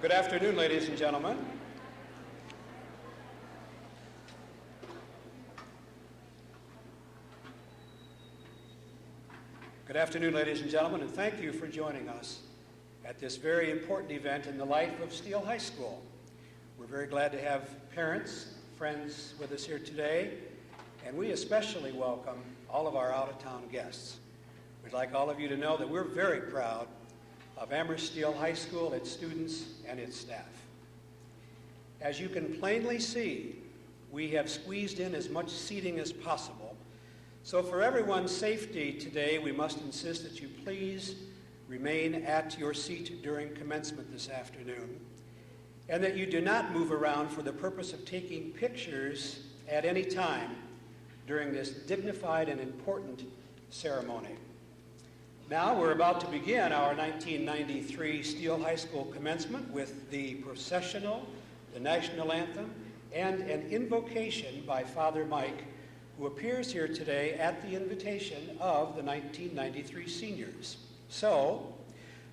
Good afternoon, ladies and gentlemen. Good afternoon, ladies and gentlemen, and thank you for joining us at this very important event in the life of Steele High School. We're very glad to have parents, friends with us here today, and we especially welcome all of our out-of-town guests. We'd like all of you to know that we're very proud of Amherst Steele High School, its students, and its staff. As you can plainly see, we have squeezed in as much seating as possible. So for everyone's safety today, we must insist that you please remain at your seat during commencement this afternoon, and that you do not move around for the purpose of taking pictures at any time during this dignified and important ceremony. Now we're about to begin our 1993 Steele High School commencement with the processional, the national anthem, and an invocation by Father Mike, who appears here today at the invitation of the 1993 seniors. So,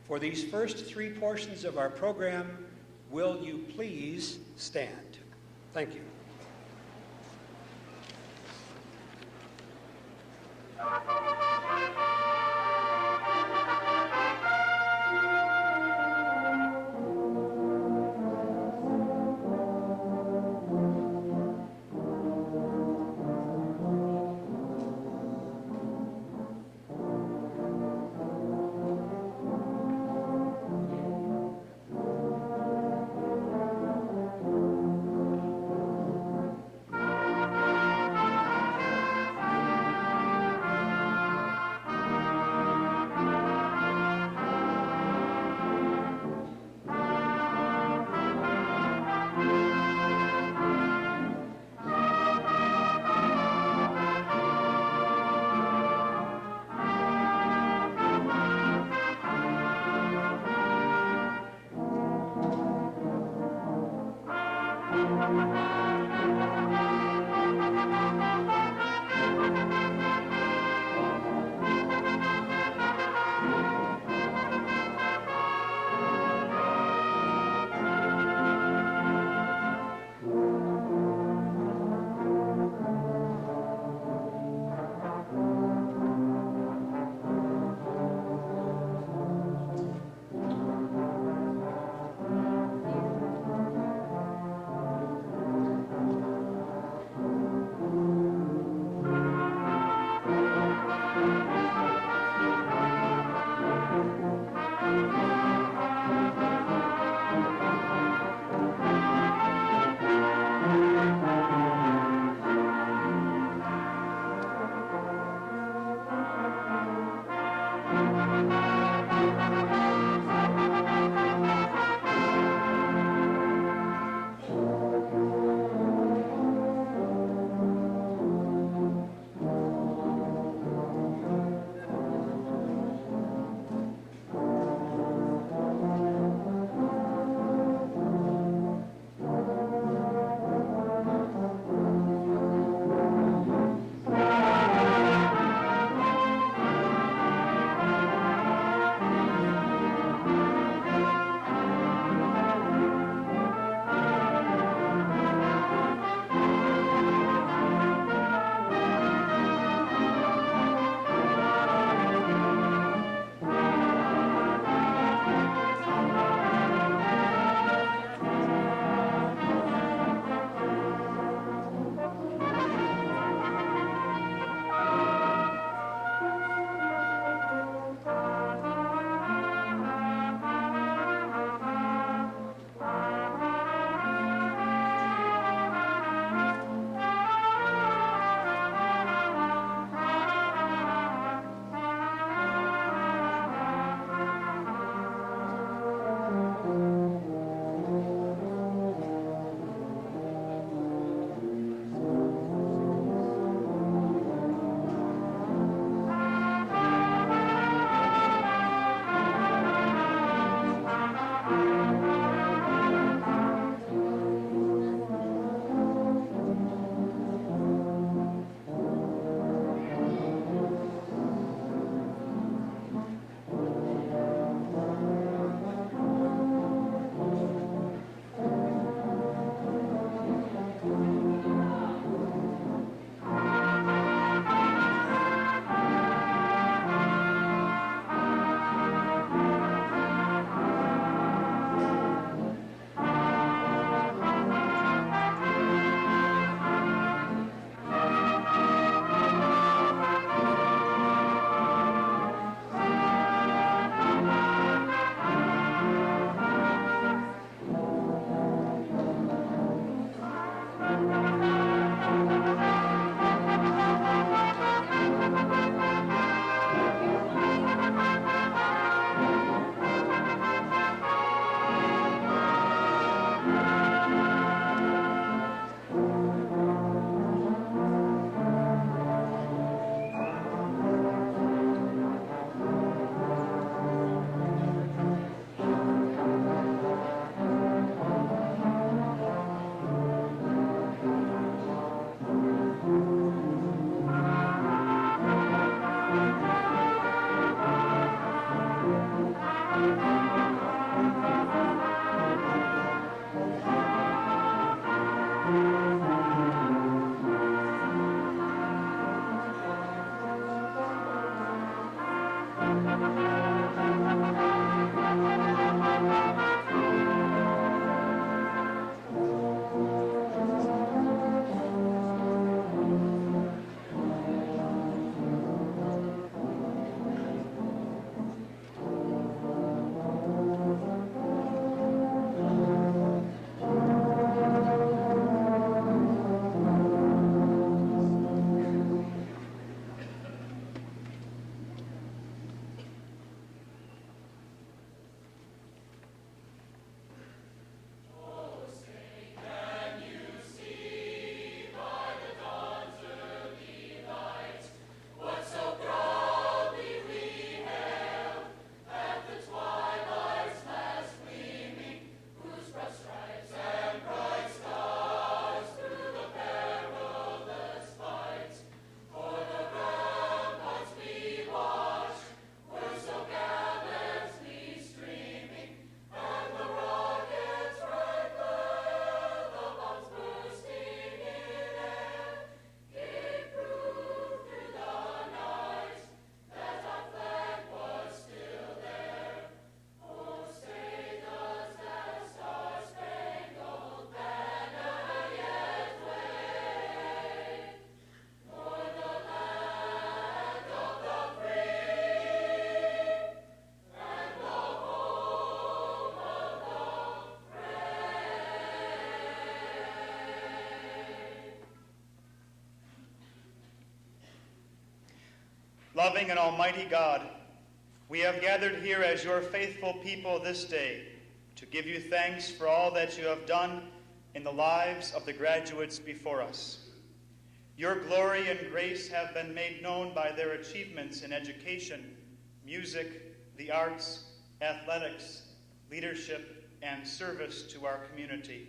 for these first three portions of our program, will you please stand? Thank you. Loving and almighty God, we have gathered here as your faithful people this day to give you thanks for all that you have done in the lives of the graduates before us. Your glory and grace have been made known by their achievements in education, music, the arts, athletics, leadership, and service to our community.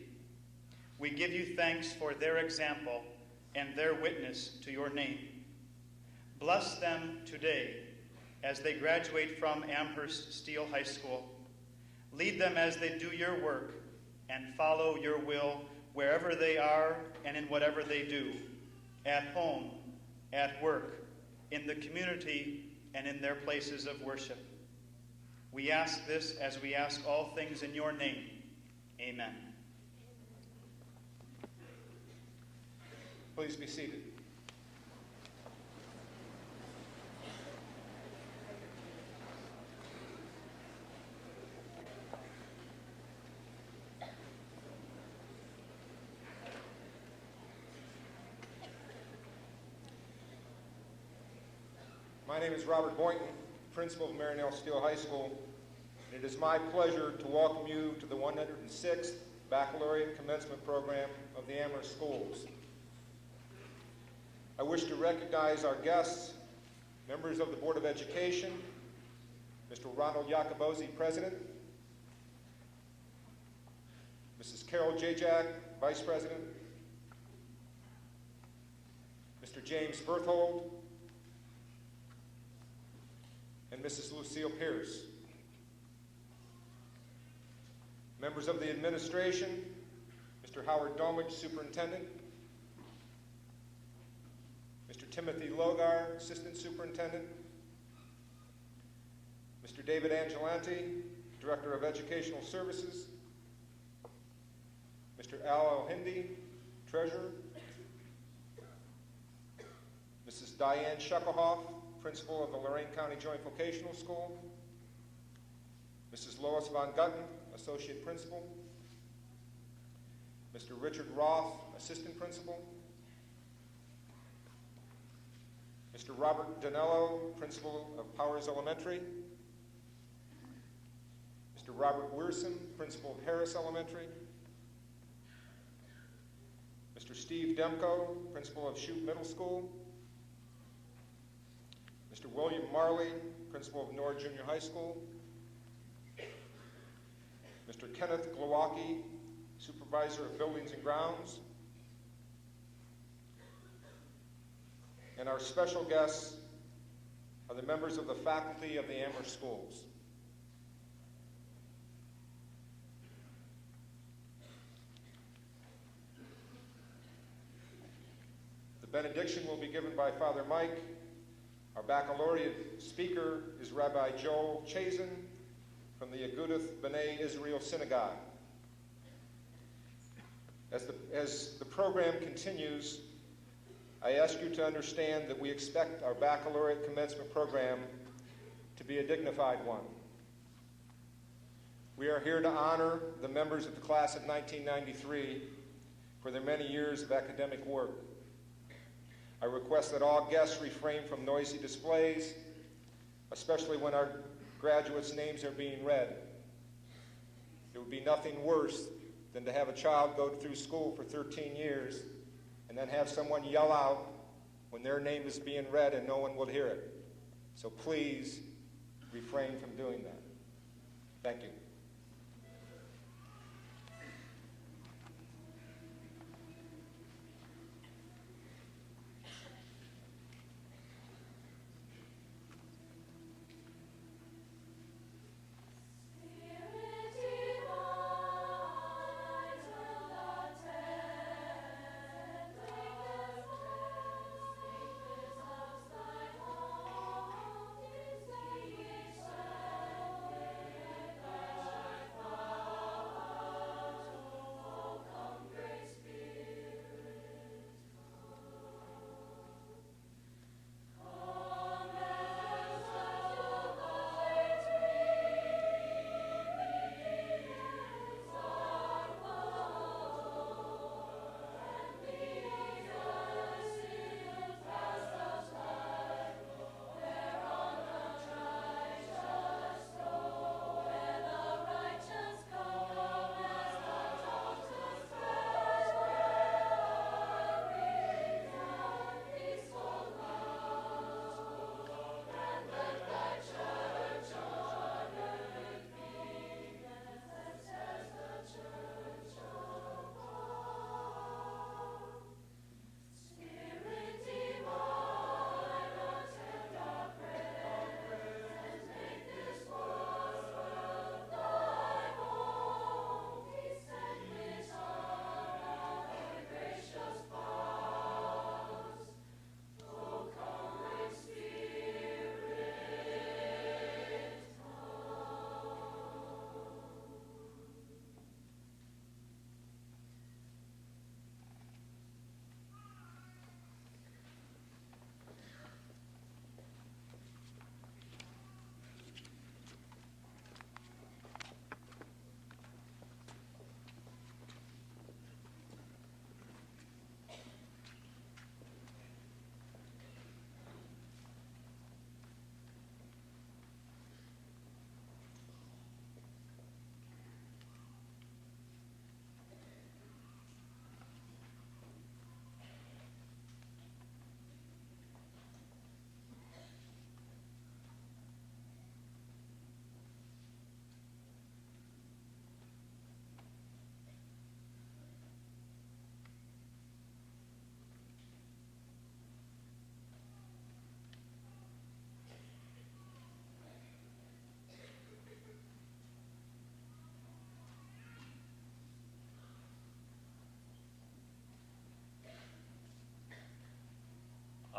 We give you thanks for their example and their witness to your name. Bless them today as they graduate from Amherst Steele High School. Lead them as they do your work and follow your will wherever they are and in whatever they do, at home, at work, in the community, and in their places of worship. We ask this as we ask all things in your name. Amen. Please be seated. My name is Robert Boynton, principal of Marion Steele High School, and it is my pleasure to welcome you to the 106th Baccalaureate Commencement Program of the Amherst Schools. I wish to recognize our guests, members of the Board of Education, Mr. Ronald Jacobosi, President, Mrs. Carol Jajak, Vice President, Mr. James Berthold, and Mrs. Lucille Pierce. Members of the administration, Mr. Howard Domage, Superintendent, Mr. Timothy Logar, Assistant Superintendent, Mr. David Angelanti, Director of Educational Services, Mr. Al El-Hindi, Treasurer, Mrs. Diane Shuckelhoff, Principal of the Lorain County Joint Vocational School, Mrs. Lois Von Gutten, Associate Principal, Mr. Richard Roth, Assistant Principal, Mr. Robert Danello, Principal of Powers Elementary, Mr. Robert Weirson, Principal of Harris Elementary, Mr. Steve Demko, Principal of Shute Middle School, Mr. William Marley, Principal of Norr Junior High School, Mr. Kenneth Glowacki, Supervisor of Buildings and Grounds, and our special guests are the members of the faculty of the Amherst Schools. The benediction will be given by Father Mike. Our baccalaureate speaker is Rabbi Joel Chazen from the Agudath B'nai Israel Synagogue. As the program continues, I ask you to understand that we expect our baccalaureate commencement program to be a dignified one. We are here to honor the members of the class of 1993 for their many years of academic work. I request that all guests refrain from noisy displays, especially when our graduates' names are being read. It would be nothing worse than to have a child go through school for 13 years and then have someone yell out when their name is being read and no one will hear it. So please refrain from doing that. Thank you.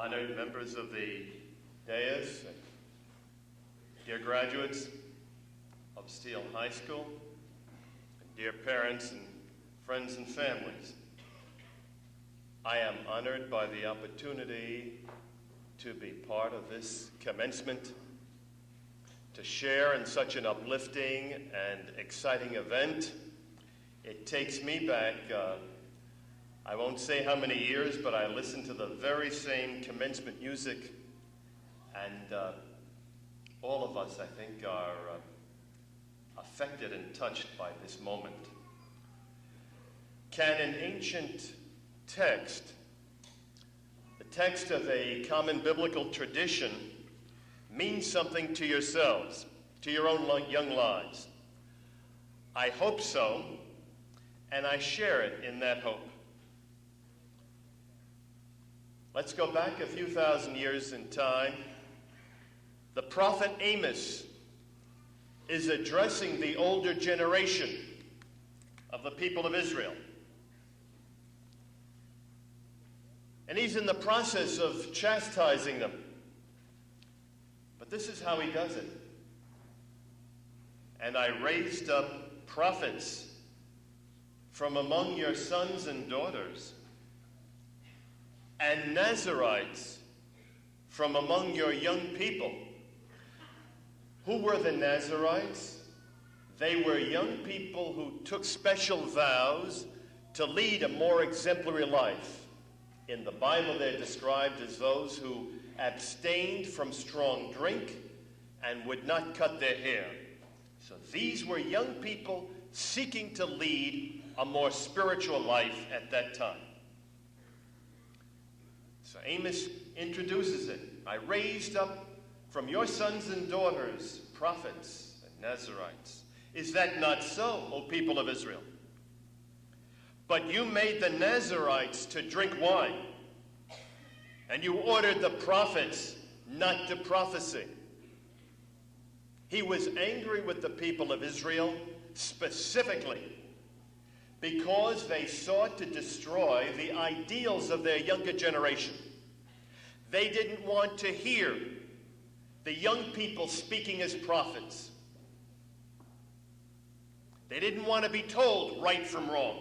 honored members of the dais, and dear graduates of Steele High School, and dear parents and friends and families. I am honored by the opportunity to be part of this commencement, to share in such an uplifting and exciting event. It takes me back, I won't say how many years, but I listened to the very same commencement music, and all of us, I think, are affected and touched by this moment. Can an ancient text, the text of a common biblical tradition, mean something to yourselves, to your own young lives? I hope so, and I share it in that hope. Let's go back a few thousand years in time. The prophet Amos is addressing the older generation of the people of Israel. And he's in the process of chastising them. But this is how he does it. And I raised up prophets from among your sons and daughters, and Nazarites from among your young people. Who were the Nazarites? They were young people who took special vows to lead a more exemplary life. In the Bible, they're described as those who abstained from strong drink and would not cut their hair. So these were young people seeking to lead a more spiritual life at that time. So Amos introduces it. I raised up from your sons and daughters prophets and Nazarites. Is that not so, O people of Israel? But you made the Nazarites to drink wine, and you ordered the prophets not to prophesy. He was angry with the people of Israel specifically because they sought to destroy the ideals of their younger generation. They didn't want to hear the young people speaking as prophets. They didn't want to be told right from wrong.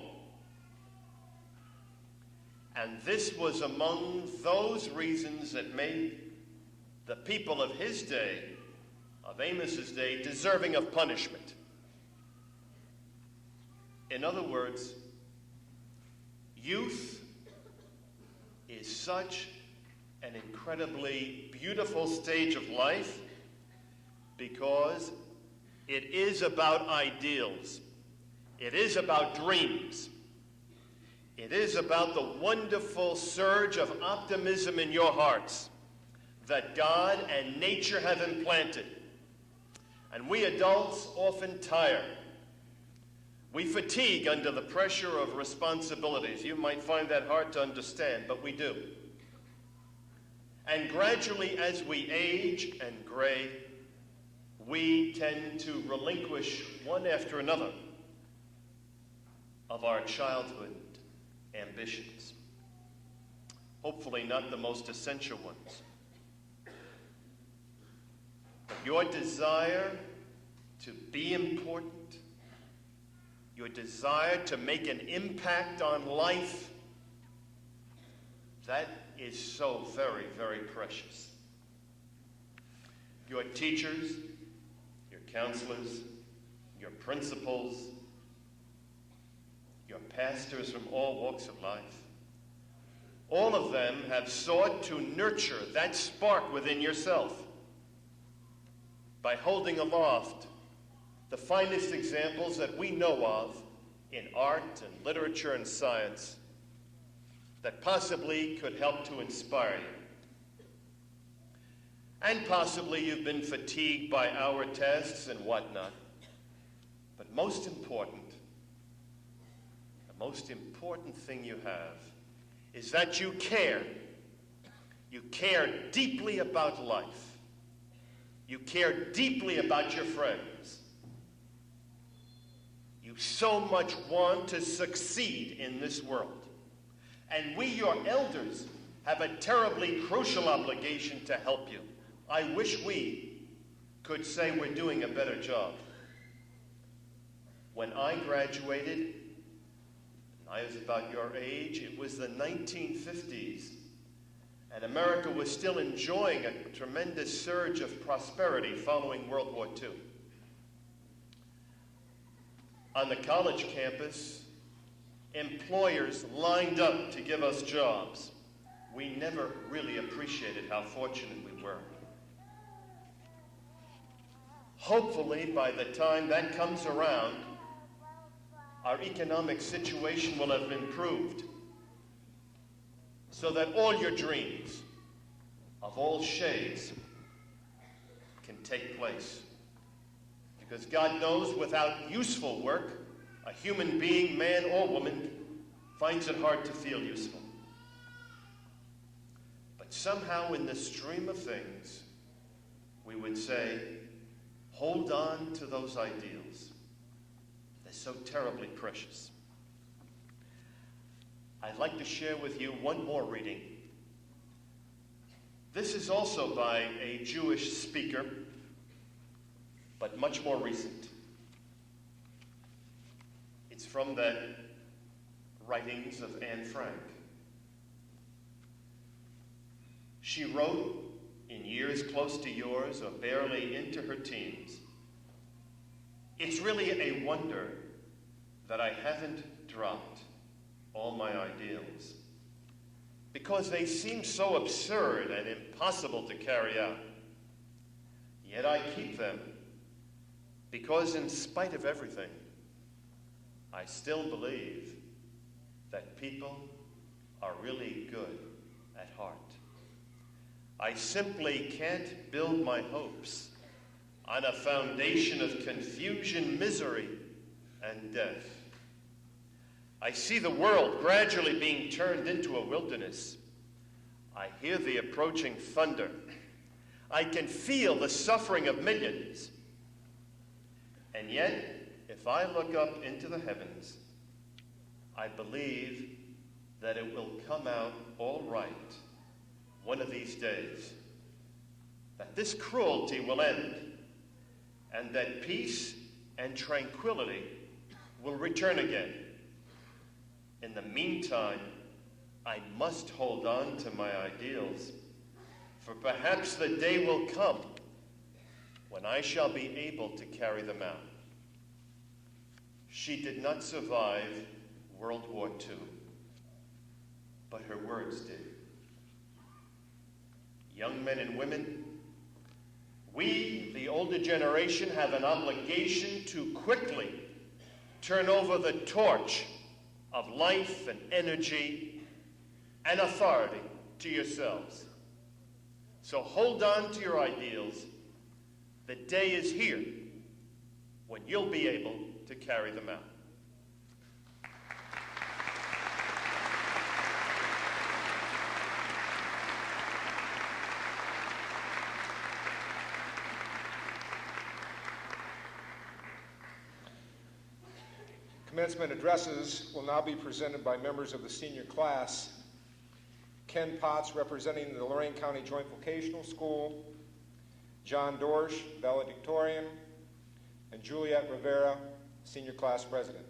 And this was among those reasons that made the people of his day, of Amos's day, deserving of punishment. In other words, youth is such an incredibly beautiful stage of life because it is about ideals. It is about dreams. It is about the wonderful surge of optimism in your hearts that God and nature have implanted. And we adults often tire. We fatigue under the pressure of responsibilities. You might find that hard to understand, but we do. And gradually, as we age and gray, we tend to relinquish one after another of our childhood ambitions. Hopefully not the most essential ones. But your desire to be important, your desire to make an impact on life, that is so very, very precious. Your teachers, your counselors, your principals, your pastors from all walks of life, all of them have sought to nurture that spark within yourself by holding aloft the finest examples that we know of in art and literature and science that possibly could help to inspire you. And possibly you've been fatigued by our tests and whatnot. But most important, the most important thing you have is that you care. You care deeply about life. You care deeply about your friends. You so much want to succeed in this world. And we, your elders, have a terribly crucial obligation to help you. I wish we could say we're doing a better job. When I graduated, and I was about your age, it was the 1950s, and America was still enjoying a tremendous surge of prosperity following World War II. On the college campus, employers lined up to give us jobs. We never really appreciated how fortunate we were. Hopefully, by the time that comes around, our economic situation will have improved so that all your dreams of all shades can take place. Because God knows without useful work, a human being, man or woman, finds it hard to feel useful. But somehow in the stream of things, we would say, hold on to those ideals. They're so terribly precious. I'd like to share with you one more reading. This is also by a Jewish speaker, but much more recent. It's from the writings of Anne Frank. She wrote in years close to yours or barely into her teens, "It's really a wonder that I haven't dropped all my ideals because they seem so absurd and impossible to carry out. Yet I keep them because in spite of everything, I still believe that people are really good at heart. I simply can't build my hopes on a foundation of confusion, misery, and death. I see the world gradually being turned into a wilderness. I hear the approaching thunder. I can feel the suffering of millions. And yet, if I look up into the heavens, I believe that it will come out all right one of these days, that this cruelty will end, and that peace and tranquility will return again. In the meantime, I must hold on to my ideals, for perhaps the day will come when I shall be able to carry them out." She did not survive World War II, but her words did. Young men and women, we, the older generation, have an obligation to quickly turn over the torch of life and energy and authority to yourselves. So hold on to your ideals. The day is here when you'll be able to carry them out. Commencement addresses will now be presented by members of the senior class. Ken Potts, representing the Lorain County Joint Vocational School, John Dorsch, valedictorian, and Juliet Rivera, senior class president.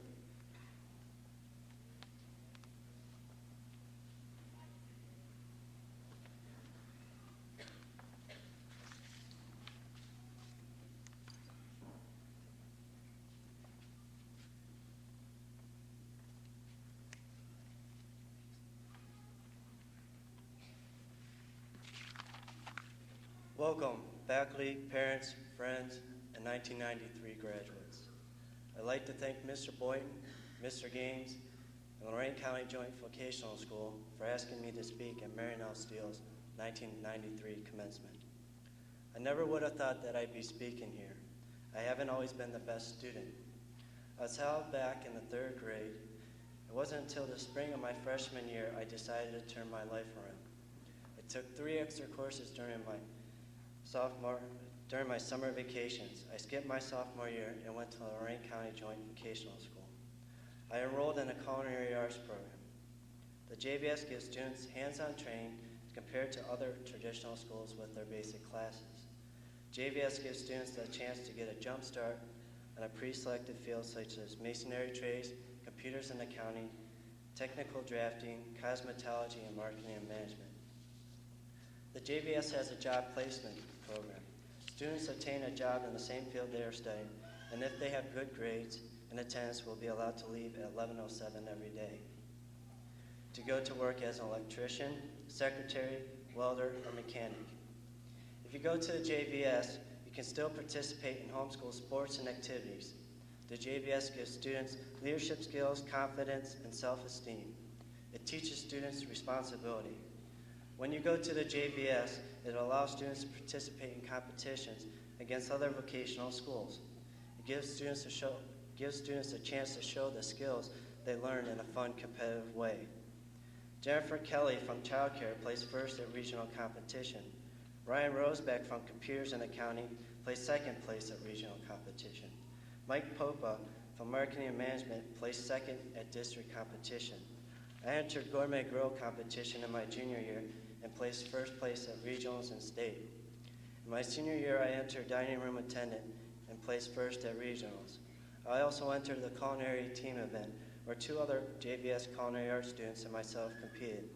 Welcome, faculty, parents, friends, and 1993 graduates. I'd like to thank Mr. Boynton, Mr. Gaines, and Lorain County Joint Vocational School for asking me to speak at Marion Steele's 1993 commencement. I never would have thought that I'd be speaking here. I haven't always been the best student. I was held back in the 3rd grade. It wasn't until the spring of my freshman year I decided to turn my life around. I took 3 extra courses during my summer vacations. I skipped my sophomore year and went to the Lorain County Joint Vocational School. I enrolled in a culinary arts program. The JVS gives students hands-on training compared to other traditional schools with their basic classes. JVS gives students the chance to get a jump start on a pre-selected field such as masonry trades, computers and accounting, technical drafting, cosmetology, and marketing and management. The JVS has a job placement program. Students obtain a job in the same field they are studying, and if they have good grades and attendance, will be allowed to leave at 11:07 every day to go to work as an electrician, secretary, welder, or mechanic. If you go to the JVS, you can still participate in homeschool sports and activities. The JVS gives students leadership skills, confidence, and self-esteem. It teaches students responsibility. When you go to the JVS, it allows students to participate in competitions against other vocational schools. It gives students a chance to show the skills they learn in a fun, competitive way. Jennifer Kelly from childcare placed first at regional competition. Ryan Rosebeck from computers and accounting placed second place at regional competition. Mike Popa from marketing and management placed second at district competition. I entered gourmet grill competition in my junior year and placed first place at regionals and state. In my senior year, I entered dining room attendant and placed first at regionals. I also entered the culinary team event where two other JVS culinary arts students and myself competed.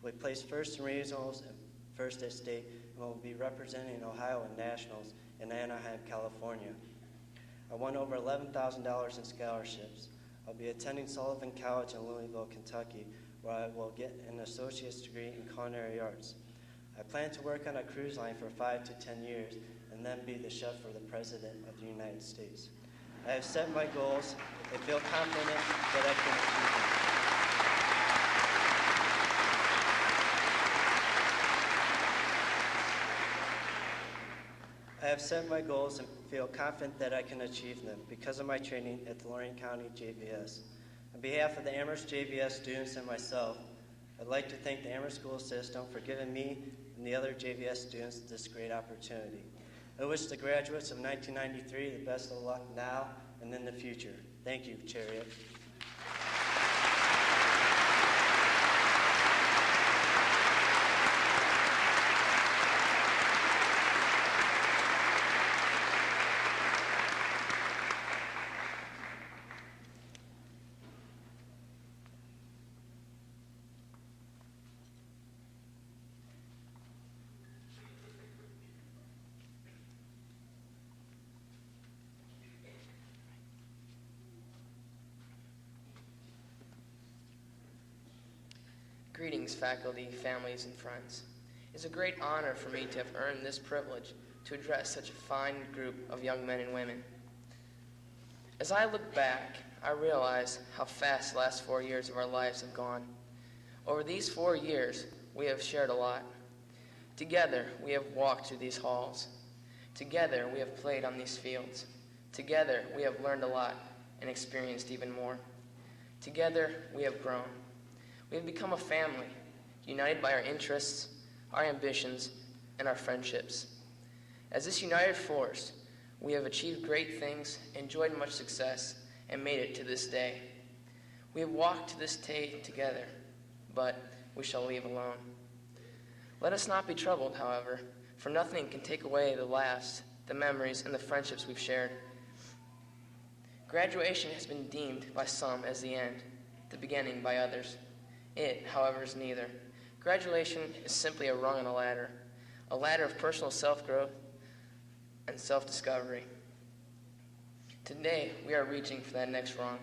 We placed first in regionals and first at state, and will be representing Ohio in nationals in Anaheim, California. I won over $11,000 in scholarships. I'll be attending Sullivan College in Louisville, Kentucky, where I will get an associate's degree in culinary arts. I plan to work on a cruise line for 5 to 10 years and then be the chef for the President of the United States. I have set my goals and feel confident that I can achieve them. I have set my goals and feel confident that I can achieve them because of my training at the Lorain County JVS. On behalf of the Amherst JVS students and myself, I'd like to thank the Amherst school system for giving me and the other JVS students this great opportunity. I wish the graduates of 1993 the best of luck now and in the future. Thank you, Chariot. Greetings, faculty, families, and friends. It's a great honor for me to have earned this privilege to address such a fine group of young men and women. As I look back, I realize how fast the last 4 years of our lives have gone. Over these 4 years, we have shared a lot. Together, we have walked through these halls. Together, we have played on these fields. Together, we have learned a lot and experienced even more. Together, we have grown. We have become a family, united by our interests, our ambitions, and our friendships. As this united force, we have achieved great things, enjoyed much success, and made it to this day. We have walked to this day together, but we shall leave alone. Let us not be troubled, however, for nothing can take away the laughs, the memories, and the friendships we've shared. Graduation has been deemed by some as the end, the beginning by others. It, however, is neither. Graduation is simply a rung on a ladder of personal self-growth and self-discovery. Today, we are reaching for that next rung.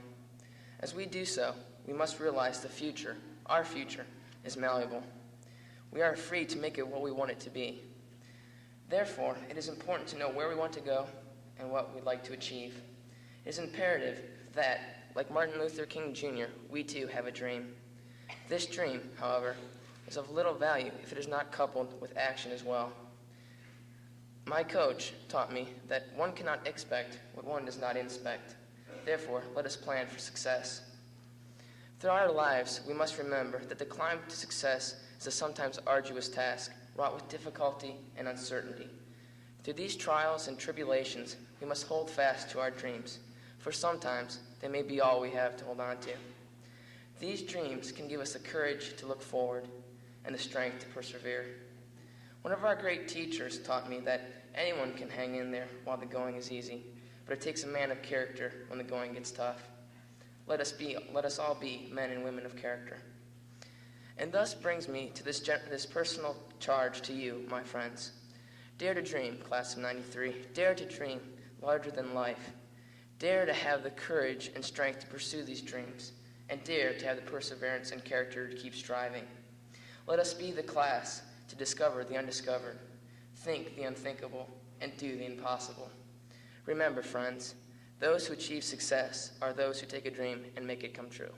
As we do so, we must realize the future, our future, is malleable. We are free to make it what we want it to be. Therefore, it is important to know where we want to go and what we'd like to achieve. It is imperative that, like Martin Luther King Jr., we too have a dream. This dream, however, is of little value if it is not coupled with action as well. My coach taught me that one cannot expect what one does not inspect. Therefore, let us plan for success. Throughout our lives, we must remember that the climb to success is a sometimes arduous task, wrought with difficulty and uncertainty. Through these trials and tribulations, we must hold fast to our dreams, for sometimes they may be all we have to hold on to. These dreams can give us the courage to look forward and the strength to persevere. One of our great teachers taught me that anyone can hang in there while the going is easy, but it takes a man of character when the going gets tough. Let us all be men and women of character. And thus brings me to this personal charge to you, my friends. Dare to dream, class of 93. Dare to dream larger than life. Dare to have the courage and strength to pursue these dreams, and dare to have the perseverance and character to keep striving. Let us be the class to discover the undiscovered, think the unthinkable, and do the impossible. Remember, friends, those who achieve success are those who take a dream and make it come true.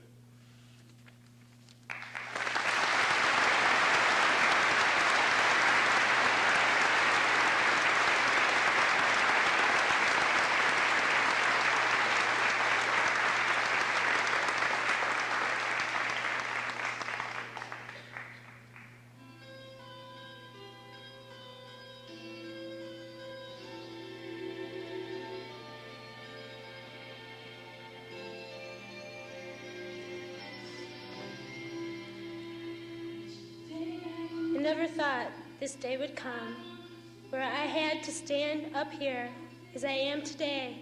I never thought this day would come where I had to stand up here as I am today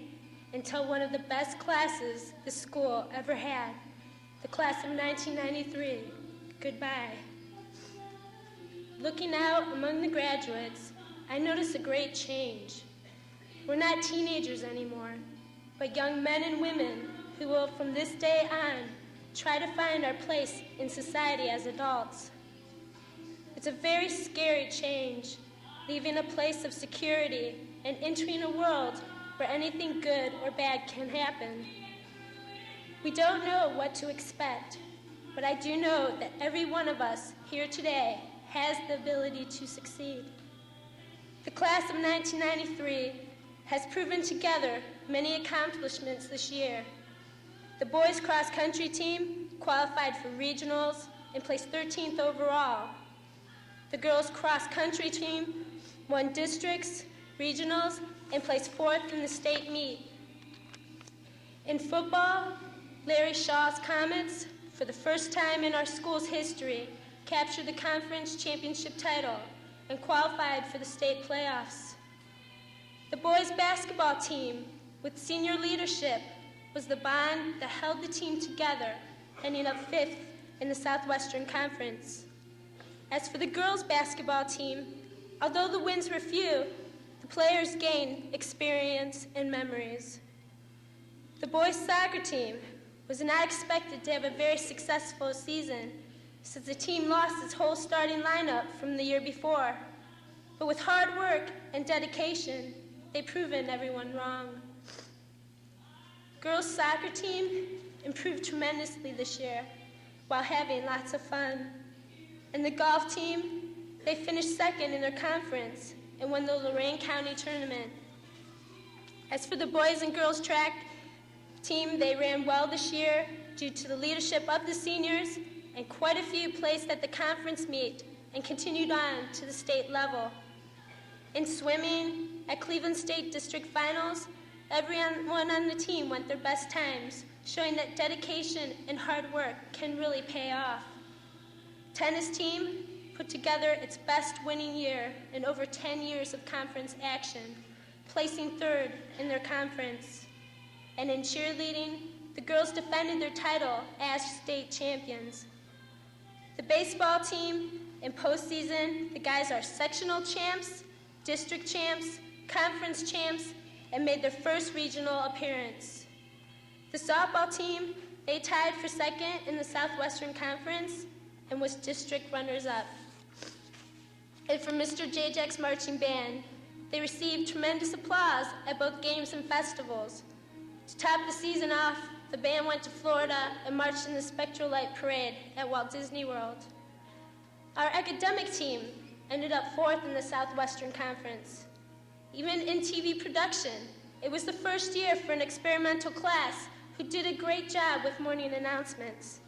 and tell one of the best classes the school ever had, the class of 1993, goodbye. Looking out among the graduates, I notice a great change. We're not teenagers anymore, but young men and women who will from this day on try to find our place in society as adults. It's a very scary change, leaving a place of security and entering a world where anything good or bad can happen. We don't know what to expect, but I do know that every one of us here today has the ability to succeed. The class of 1993 has proven together many accomplishments this year. The boys cross-country team qualified for regionals and placed 13th overall. The girls' cross-country team won districts, regionals, and placed 4th in the state meet. In football, Larry Shaw's Comets, for the first time in our school's history, captured the conference championship title and qualified for the state playoffs. The boys' basketball team, with senior leadership, was the bond that held the team together, ending up 5th in the Southwestern Conference. As for the girls' basketball team, although the wins were few, the players gained experience and memories. The boys' soccer team was not expected to have a very successful season since the team lost its whole starting lineup from the year before. But with hard work and dedication, they've proven everyone wrong. Girls' soccer team improved tremendously this year while having lots of fun. And the golf team, they finished 2nd in their conference and won the Lorain County tournament. As for the boys and girls track team, they ran well this year due to the leadership of the seniors, and quite a few placed at the conference meet and continued on to the state level. In swimming, at Cleveland State District Finals, everyone on the team went their best times, showing that dedication and hard work can really pay off. Tennis team put together its best winning year in over 10 years of conference action, placing 3rd in their conference. And in cheerleading, the girls defended their title as state champions. The baseball team, in postseason, the guys are sectional champs, district champs, conference champs, and made their first regional appearance. The softball team, they tied for 2nd in the Southwestern Conference and was district runners-up. And for Mr. J-Jack's marching band, they received tremendous applause at both games and festivals. To top the season off, the band went to Florida and marched in the Spectral Light Parade at Walt Disney World. Our academic team ended up 4th in the Southwestern Conference. Even in TV production, it was the first year for an experimental class who did a great job with morning announcements.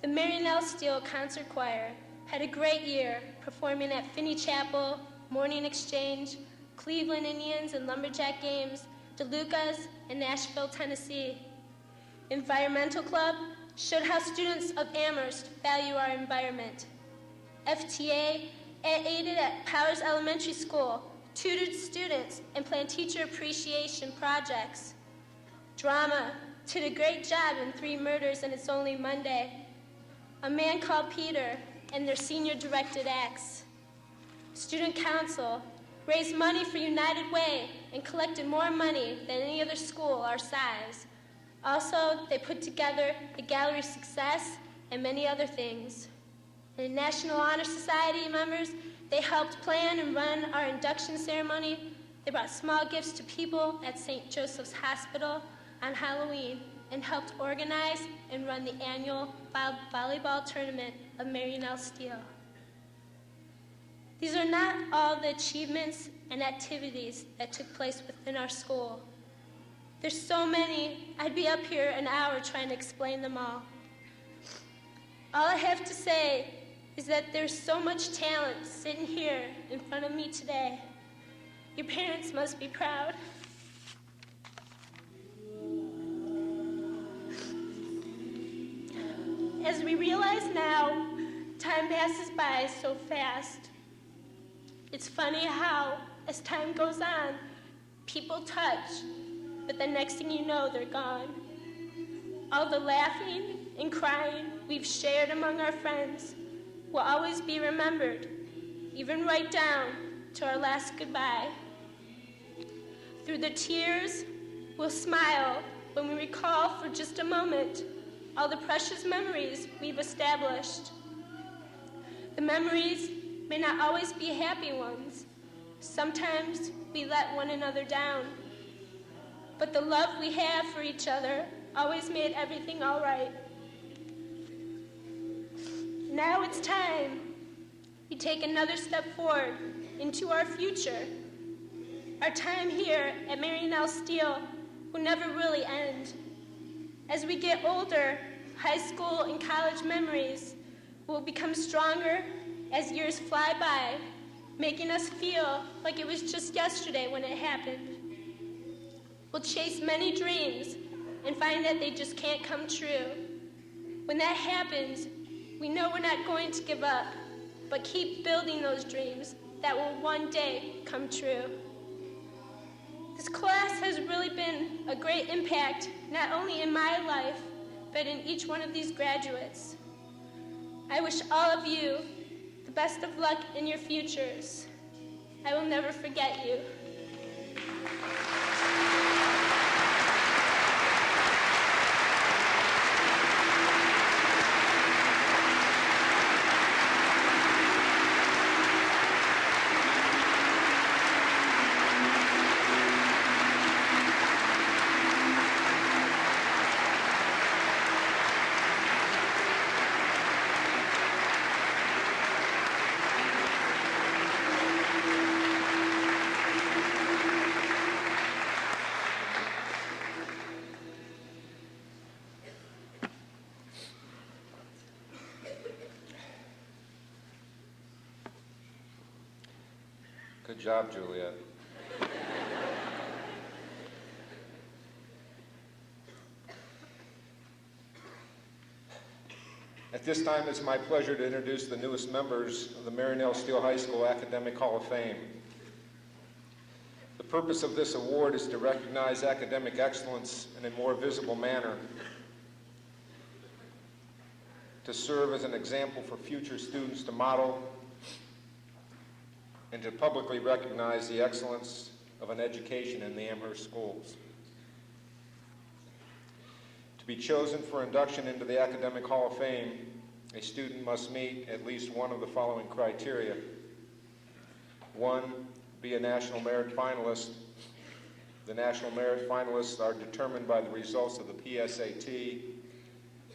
The Marion Steele Concert Choir had a great year, performing at Finney Chapel, Morning Exchange, Cleveland Indians and Lumberjack games, DeLucas, and Nashville, Tennessee. Environmental Club showed how students of Amherst value our environment. FTA, aided at Powers Elementary School, tutored students, and planned teacher appreciation projects. Drama did a great job in 3 Murders and It's Only Monday, A Man Called Peter, and their senior directed acts. Student Council raised money for United Way and collected more money than any other school our size. Also, they put together the Gallery Success and many other things. And National Honor Society members, they helped plan and run our induction ceremony. They brought small gifts to people at St. Joseph's Hospital on Halloween and helped organize and run the annual volleyball tournament of Marion Steele. These are not all the achievements and activities that took place within our school. There's so many, I'd be up here an hour trying to explain them all. All I have to say is that there's so much talent sitting here in front of me today. Your parents must be proud. As we realize now, time passes by so fast. It's funny how, as time goes on, people touch, but the next thing you know, they're gone. All the laughing and crying we've shared among our friends will always be remembered, even right down to our last goodbye. Through the tears, we'll smile when we recall for just a moment all the precious memories we've established. The memories may not always be happy ones. Sometimes we let one another down. But the love we have for each other always made everything all right. Now it's time we take another step forward into our future. Our time here at Marion Steele will never really end. As we get older, high school and college memories will become stronger as years fly by, making us feel like it was just yesterday when it happened. We'll chase many dreams and find that they just can't come true. When that happens, we know we're not going to give up, but keep building those dreams that will one day come true. This class has really been a great impact, not only in my life, but in each one of these graduates. I wish all of you the best of luck in your futures. I will never forget you. Good job, Juliet. At this time, it's my pleasure to introduce the newest members of the Marion Steele High School Academic Hall of Fame. The purpose of this award is to recognize academic excellence in a more visible manner, to serve as an example for future students to model, and to publicly recognize the excellence of an education in the Amherst schools. To be chosen for induction into the Academic Hall of Fame, a student must meet at least one of the following criteria. 1, be a National Merit Finalist. The National Merit Finalists are determined by the results of the PSAT.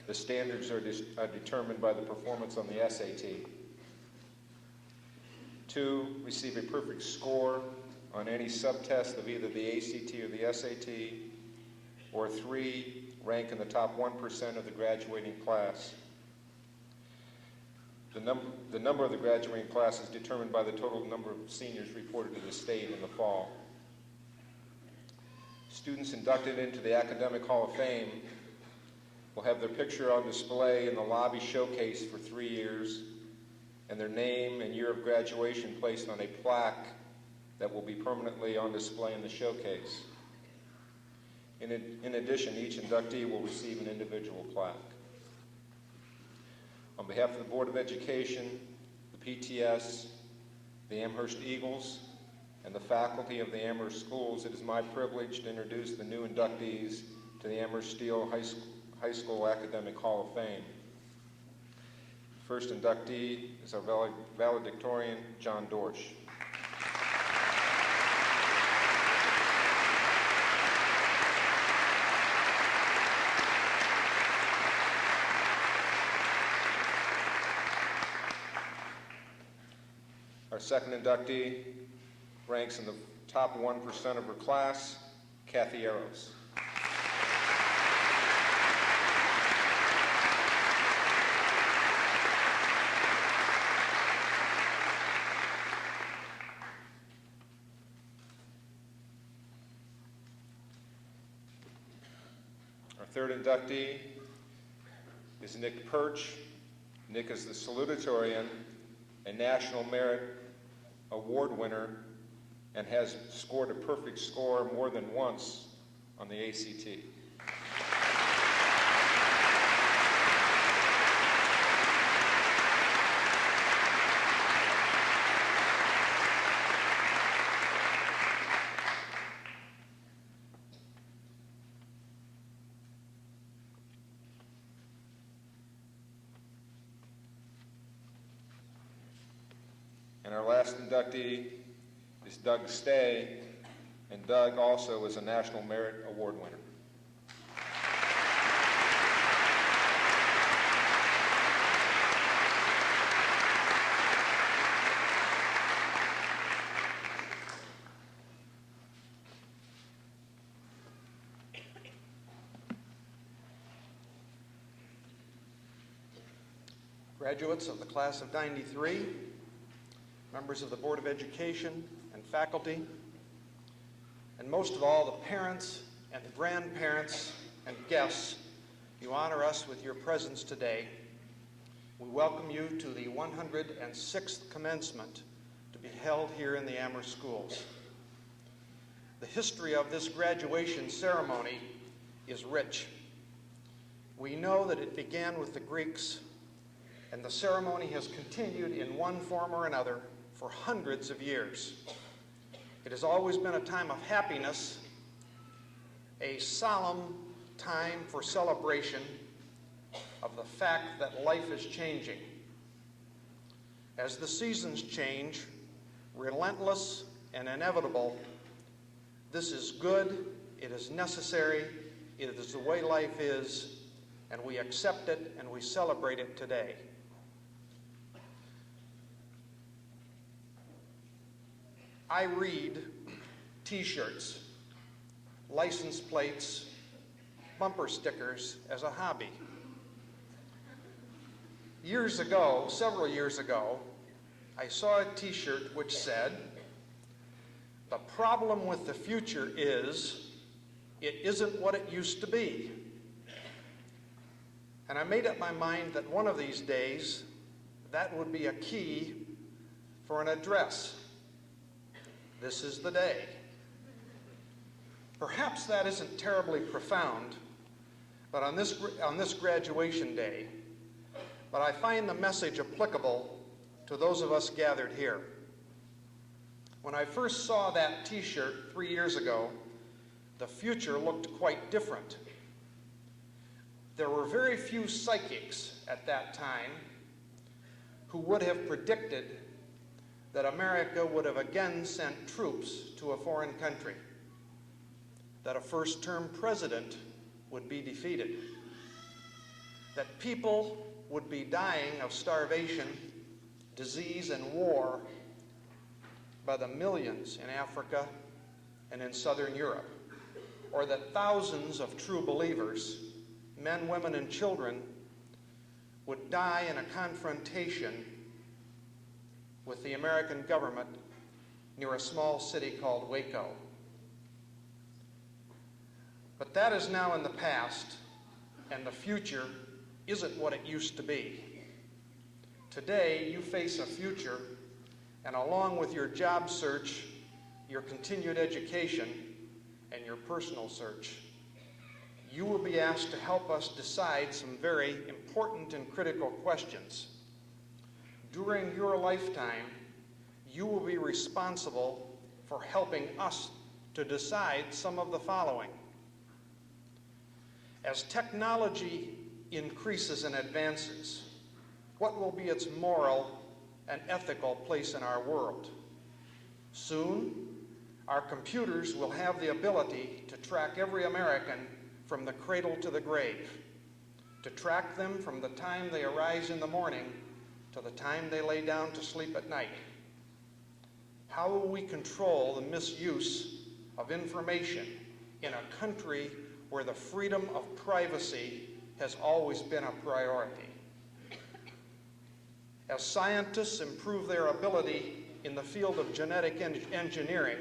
The standards are determined by the performance on the SAT. 2, receive a perfect score on any subtest of either the ACT or the SAT. Or 3, rank in the top 1% of the graduating class. The number of the graduating class is determined by the total number of seniors reported to the state in the fall. Students inducted into the Academic Hall of Fame will have their picture on display in the lobby showcase for 3 years. and their name and year of graduation placed on a plaque that will be permanently on display in the showcase. In addition, each inductee will receive an individual plaque. On behalf of the Board of Education, the PTS, the Amherst Eagles, and the faculty of the Amherst schools, it is my privilege to introduce the new inductees to the Amherst Steele High School Academic Hall of Fame. First inductee is our valedictorian, John Dorsch. Our second inductee ranks in the top 1% of her class, Kathy Arrows. Our third inductee is Nick Perch. Nick is the salutatorian and National Merit Award winner and has scored a perfect score more than once on the ACT. And our last inductee is Doug Stay, and Doug also is a National Merit Award winner. Graduates of the class of '93, members of the Board of Education and faculty, and most of all, the parents and the grandparents and guests, you honor us with your presence today. We welcome you to the 106th commencement to be held here in the Amherst schools. The history of this graduation ceremony is rich. We know that it began with the Greeks, and the ceremony has continued in one form or another for hundreds of years. It has always been a time of happiness, a solemn time for celebration of the fact that life is changing. As the seasons change, relentless and inevitable, this is good, it is necessary, it is the way life is, and we accept it and we celebrate it today. I read T-shirts, license plates, bumper stickers as a hobby. Years ago, several years ago, I saw a T-shirt which said, "The problem with the future is, it isn't what it used to be." And I made up my mind that one of these days, that would be a key for an address. This is the day. Perhaps that isn't terribly profound, but on this graduation day, but I find the message applicable to those of us gathered here. When I first saw that T-shirt 3 years ago, the future looked quite different. There were very few psychics at that time who would have predicted that America would have again sent troops to a foreign country, that a first-term president would be defeated, that people would be dying of starvation, disease, and war by the millions in Africa and in Southern Europe, or that thousands of true believers, men, women, and children, would die in a confrontation with the American government near a small city called Waco. But that is now in the past, and the future isn't what it used to be. Today, you face a future, and along with your job search, your continued education, and your personal search, you will be asked to help us decide some very important and critical questions. During your lifetime, you will be responsible for helping us to decide some of the following. As technology increases and advances, what will be its moral and ethical place in our world? Soon, our computers will have the ability to track every American from the cradle to the grave, to track them from the time they arise in the morning to the time they lay down to sleep at night. How will we control the misuse of information in a country where the freedom of privacy has always been a priority? As scientists improve their ability in the field of genetic engineering,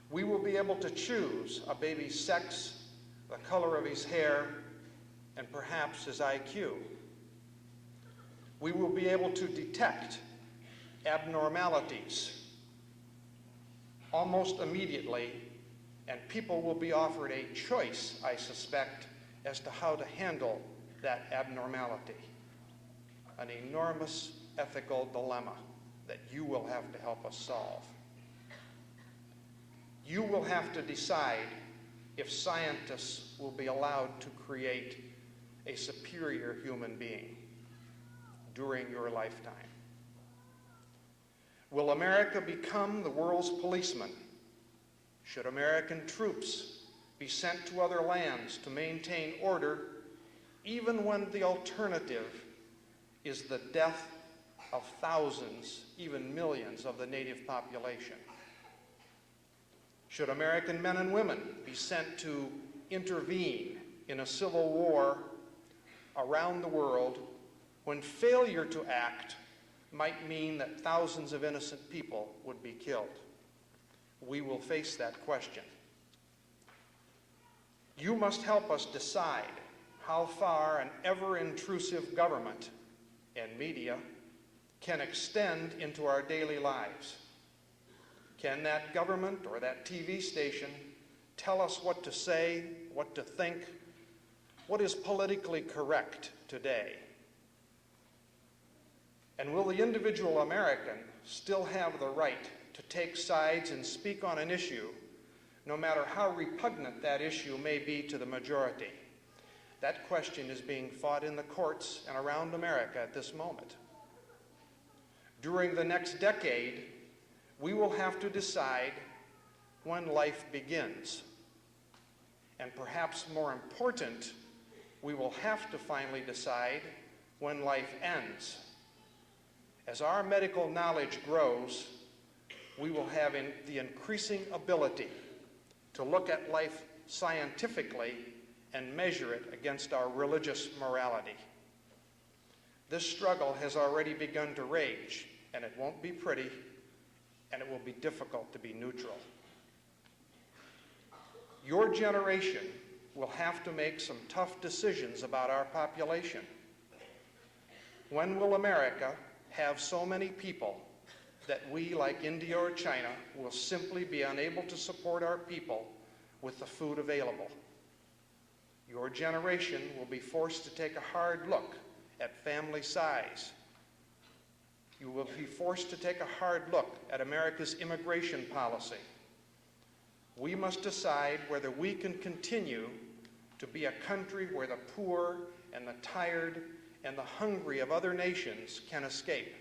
we will be able to choose a baby's sex, the color of his hair, and perhaps his IQ. We will be able to detect abnormalities almost immediately, and people will be offered a choice, I suspect, as to how to handle that abnormality. An enormous ethical dilemma that you will have to help us solve. You will have to decide if scientists will be allowed to create a superior human being during your lifetime. Will America become the world's policeman? Should American troops be sent to other lands to maintain order, even when the alternative is the death of thousands, even millions of the native population? Should American men and women be sent to intervene in a civil war around the world when failure to act might mean that thousands of innocent people would be killed? We will face that question. You must help us decide how far an ever-intrusive government and media can extend into our daily lives. Can that government or that TV station tell us what to say, what to think, what is politically correct today? And will the individual American still have the right to take sides and speak on an issue, no matter how repugnant that issue may be to the majority? That question is being fought in the courts and around America at this moment. During the next decade, we will have to decide when life begins. And perhaps more important, we will have to finally decide when life ends. As our medical knowledge grows, we will have the increasing ability to look at life scientifically and measure it against our religious morality. This struggle has already begun to rage, and it won't be pretty, and it will be difficult to be neutral. Your generation will have to make some tough decisions about our population. When will America have so many people that we, like India or China, will simply be unable to support our people with the food available? Your generation will be forced to take a hard look at family size. You will be forced to take a hard look at America's immigration policy. We must decide whether we can continue to be a country where the poor and the tired and the hungry of other nations can escape.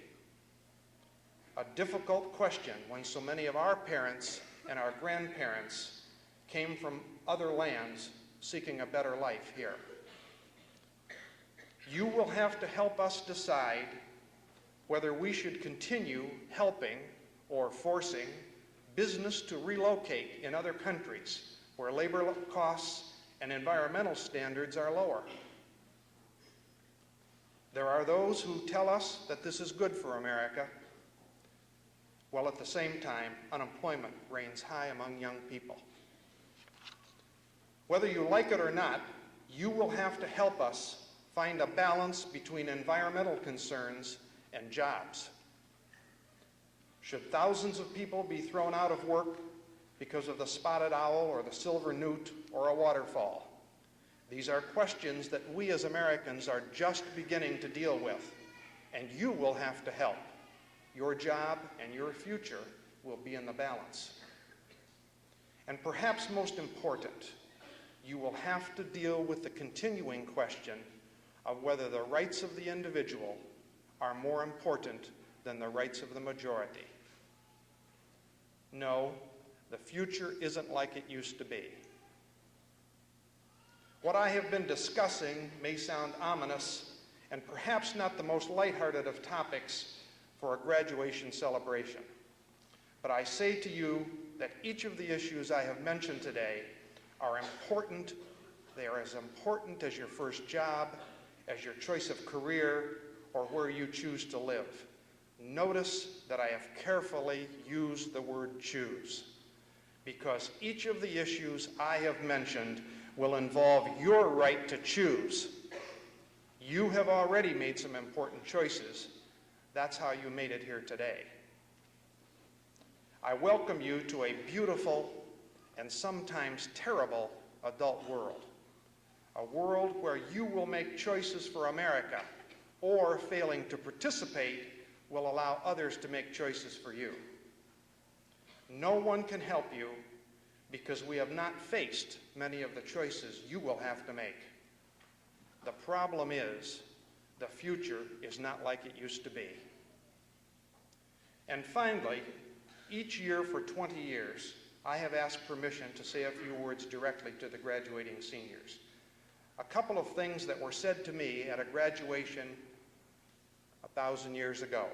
A difficult question when so many of our parents and our grandparents came from other lands seeking a better life here. You will have to help us decide whether we should continue helping or forcing business to relocate in other countries where labor costs and environmental standards are lower. There are those who tell us that this is good for America, while at the same time unemployment reigns high among young people. Whether you like it or not, you will have to help us find a balance between environmental concerns and jobs? Should thousands of people be thrown out of work because of the spotted owl or the silver newt or a waterfall? These are questions that we as Americans are just beginning to deal with, and you will have to help. Your job and your future will be in the balance. And perhaps most important, you will have to deal with the continuing question of whether the rights of the individual are more important than the rights of the majority. No, the future isn't like it used to be. What I have been discussing may sound ominous and perhaps not the most lighthearted of topics for a graduation celebration. But I say to you that each of the issues I have mentioned today are important. They are as important as your first job, as your choice of career, or where you choose to live. Notice that I have carefully used the word choose, because each of the issues I have mentioned will involve your right to choose. You have already made some important choices. That's how you made it here today. I welcome you to a beautiful and sometimes terrible adult world. A world where you will make choices for America, or failing to participate will allow others to make choices for you. No one can help you because we have not faced many of the choices you will have to make. The problem is, the future is not like it used to be. And finally, each year for 20 years, I have asked permission to say a few words directly to the graduating seniors. A couple of things that were said to me at a graduation 1,000 years ago.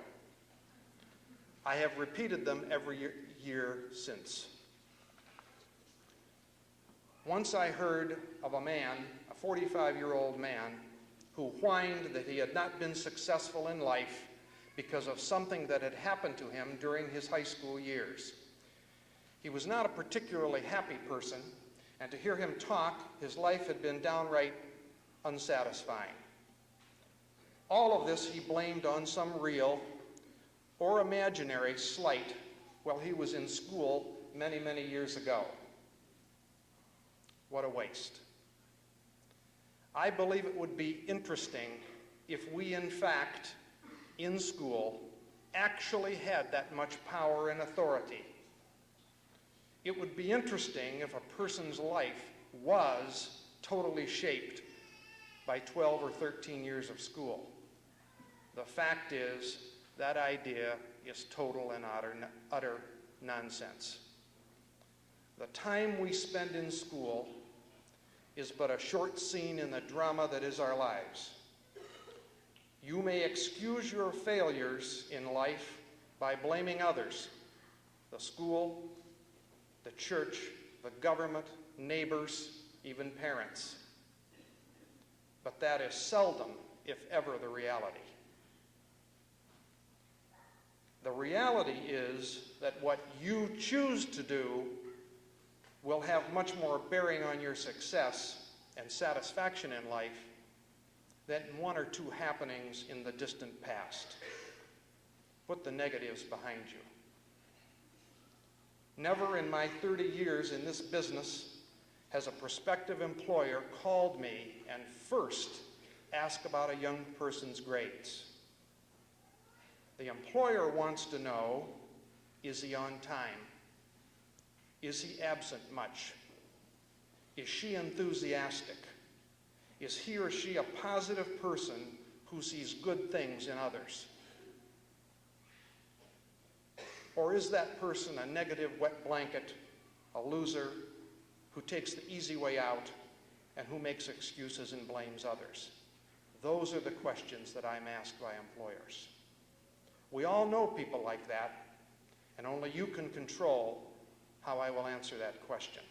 I have repeated them every year since. Once I heard of a man, a 45-year-old man, who whined that he had not been successful in life because of something that had happened to him during his high school years. He was not a particularly happy person, and to hear him talk, his life had been downright unsatisfying. All of this he blamed on some real or imaginary slight while he was in school many, many years ago. What a waste. I believe it would be interesting if we, in fact, in school, actually had that much power and authority. It would be interesting if a person's life was totally shaped by 12 or 13 years of school. The fact is, that idea is total and utter nonsense. The time we spend in school is but a short scene in the drama that is our lives. You may excuse your failures in life by blaming others, the school, the church, the government, neighbors, even parents. But that is seldom, if ever, the reality. The reality is that what you choose to do will have much more bearing on your success and satisfaction in life than one or two happenings in the distant past. Put the negatives behind you. Never in my 30 years in this business has a prospective employer called me and first asked about a young person's grades. The employer wants to know, is he on time? Is he absent much? Is she enthusiastic? Is he or she a positive person who sees good things in others? Or is that person a negative wet blanket, a loser who takes the easy way out and who makes excuses and blames others? Those are the questions that I'm asked by employers. We all know people like that, and only you can control how I will answer that question.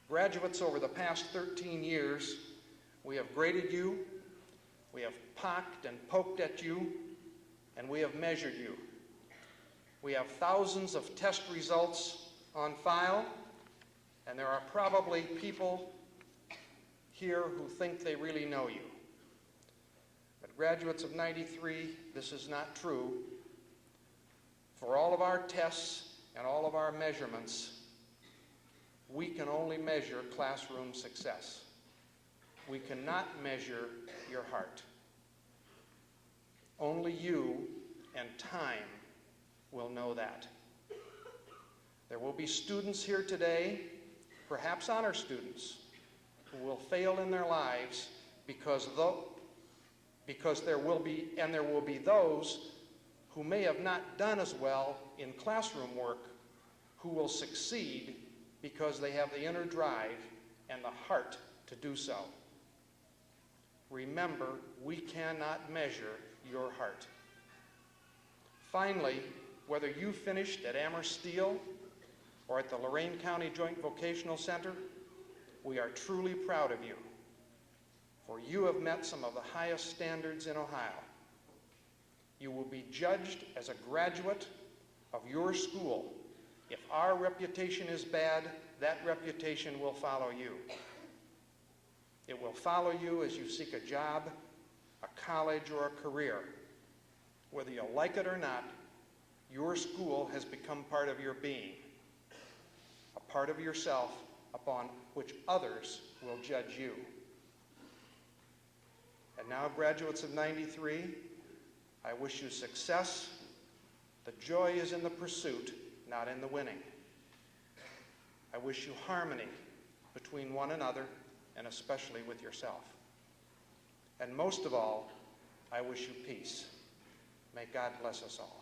Graduates, over the past 13 years, we have graded you, we have pocked and poked at you, and we have measured you. We have thousands of test results on file, and there are probably people here who think they really know you. But graduates of 93, this is not true. For all of our tests and all of our measurements, we can only measure classroom success. We cannot measure your heart. Only you and time will know that. There will be students here today, perhaps honor students, who will fail in their lives because there will be those who may have not done as well in classroom work who will succeed because they have the inner drive and the heart to do so. Remember, we cannot measure your heart. Finally, whether you finished at Amherst Steele or at the Lorain County Joint Vocational Center, we are truly proud of you, for you have met some of the highest standards in Ohio. You will be judged as a graduate of your school. If our reputation is bad, that reputation will follow you. It will follow you as you seek a job, a college, or a career. Whether you like it or not, your school has become part of your being, a part of yourself upon which others will judge you. And now, graduates of 93, I wish you success. The joy is in the pursuit, not in the winning. I wish you harmony between one another and especially with yourself. And most of all, I wish you peace. May God bless us all.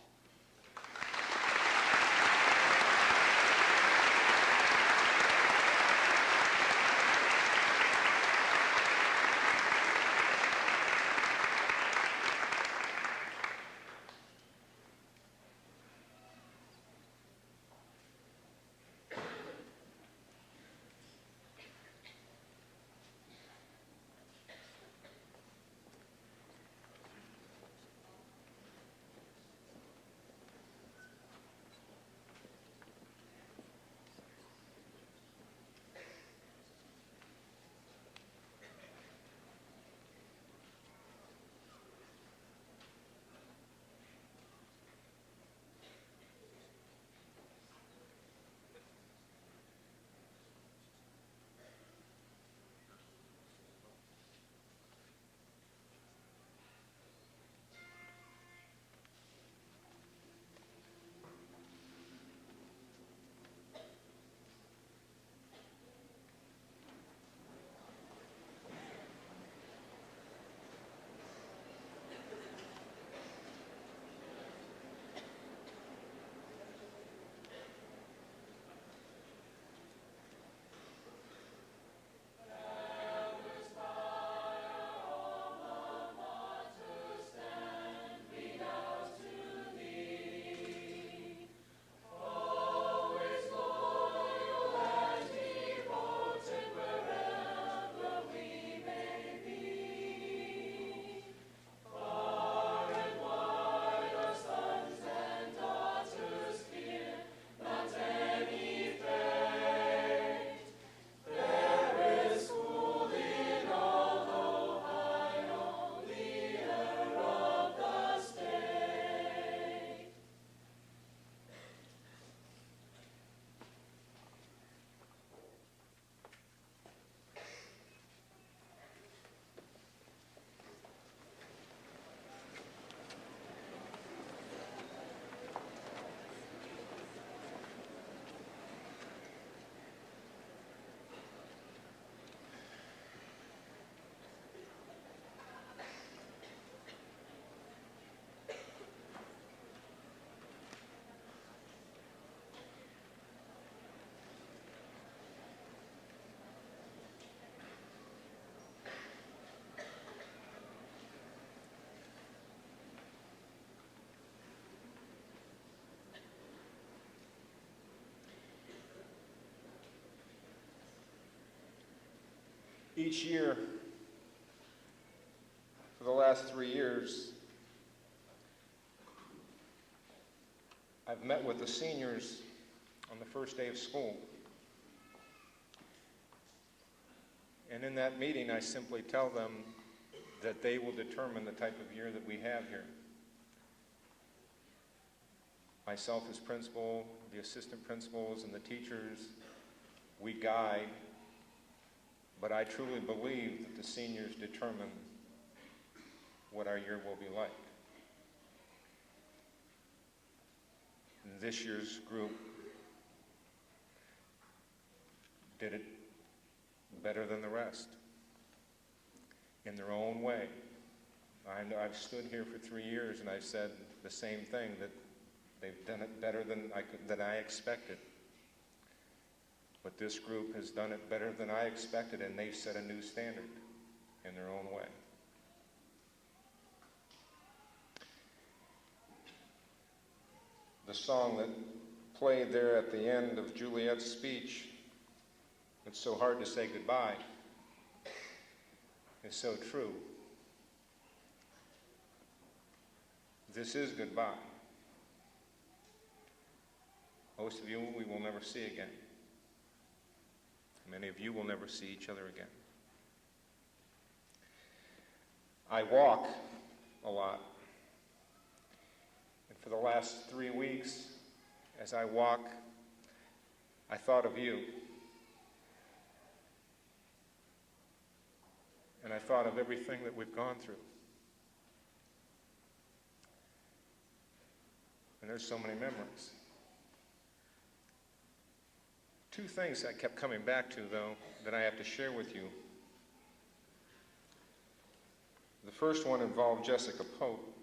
Each year, for the last 3 years, I've met with the seniors on the first day of school. And in that meeting, I simply tell them that they will determine the type of year that we have here. Myself as principal, the assistant principals, and the teachers, we guide, but I truly believe that the seniors determine what our year will be like. And this year's group did it better than the rest in their own way. I know I've stood here for 3 years and I've said the same thing, that they've done it better than I expected. But this group has done it better than I expected, and they've set a new standard in their own way. The song that played there at the end of Juliet's speech, "It's so hard to say goodbye," is so true. This is goodbye. Most of you we will never see again. Many of you will never see each other again. I walk a lot. And for the last 3 weeks, as I walk, I thought of you. And I thought of everything that we've gone through. And there's so many memories. 2 things I kept coming back to, though, that I have to share with you. The first one involved Jessica Pope.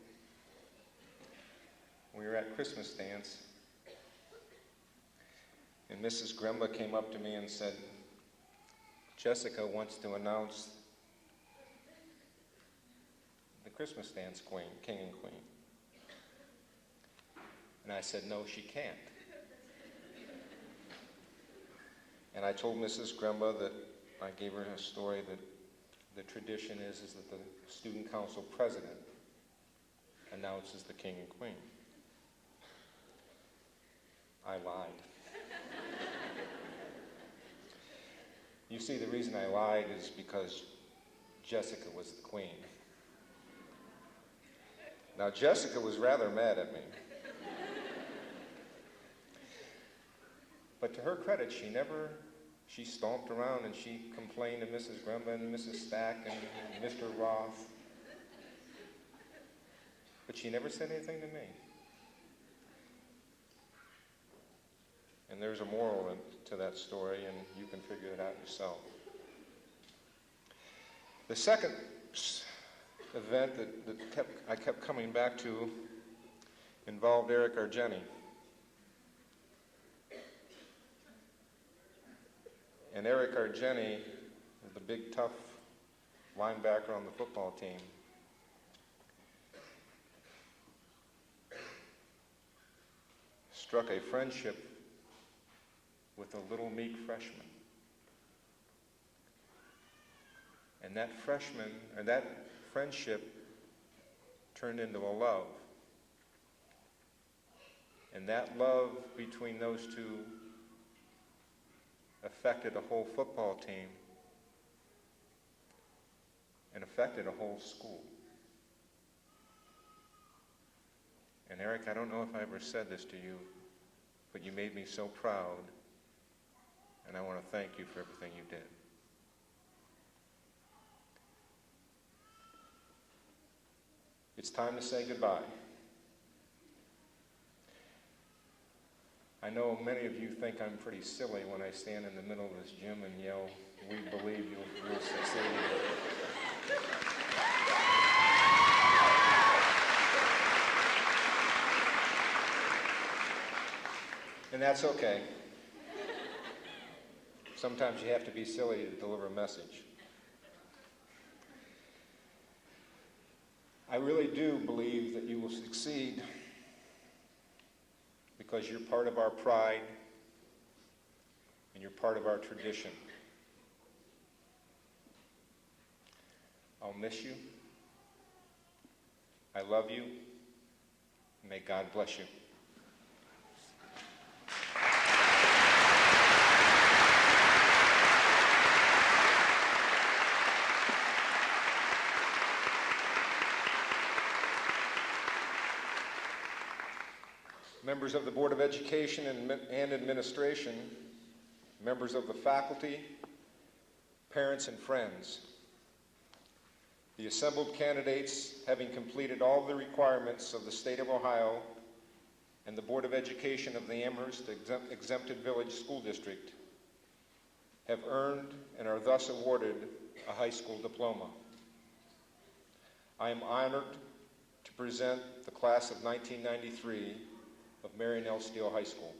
We were at Christmas dance, and Mrs. Gremba came up to me and said, "Jessica wants to announce the Christmas dance queen, king and queen." And I said, "No, she can't." And I told Mrs. Gremba that I gave her a story that the tradition is that the student council president announces the king and queen. I lied. You see, the reason I lied is because Jessica was the queen. Now, Jessica was rather mad at me. But to her credit, she stomped around and she complained to Mrs. Gremba and Mrs. Stack and Mr. Roth. But she never said anything to me. And there's a moral to that story, and you can figure it out yourself. The second event that I kept coming back to involved Eric Argeni. And Eric Argeni, the big tough linebacker on the football team, struck a friendship with a little meek freshman. And that friendship turned into a love. And that love between those two affected a whole football team and affected a whole school. And Eric, I don't know if I ever said this to you, but you made me so proud, and I want to thank you for everything you did. It's time to say goodbye. I know many of you think I'm pretty silly when I stand in the middle of this gym and yell, "We believe you'll succeed." And that's okay. Sometimes you have to be silly to deliver a message. I really do believe that you will succeed because you're part of our pride and you're part of our tradition. I'll miss you. I love you. May God bless you. members of the Board of Education and Administration, members of the faculty, parents, and friends. The assembled candidates, having completed all the requirements of the State of Ohio and the Board of Education of the Amherst Exempted Village School District, have earned and are thus awarded a high school diploma. I am honored to present the class of 1993 of Marion Steele High School.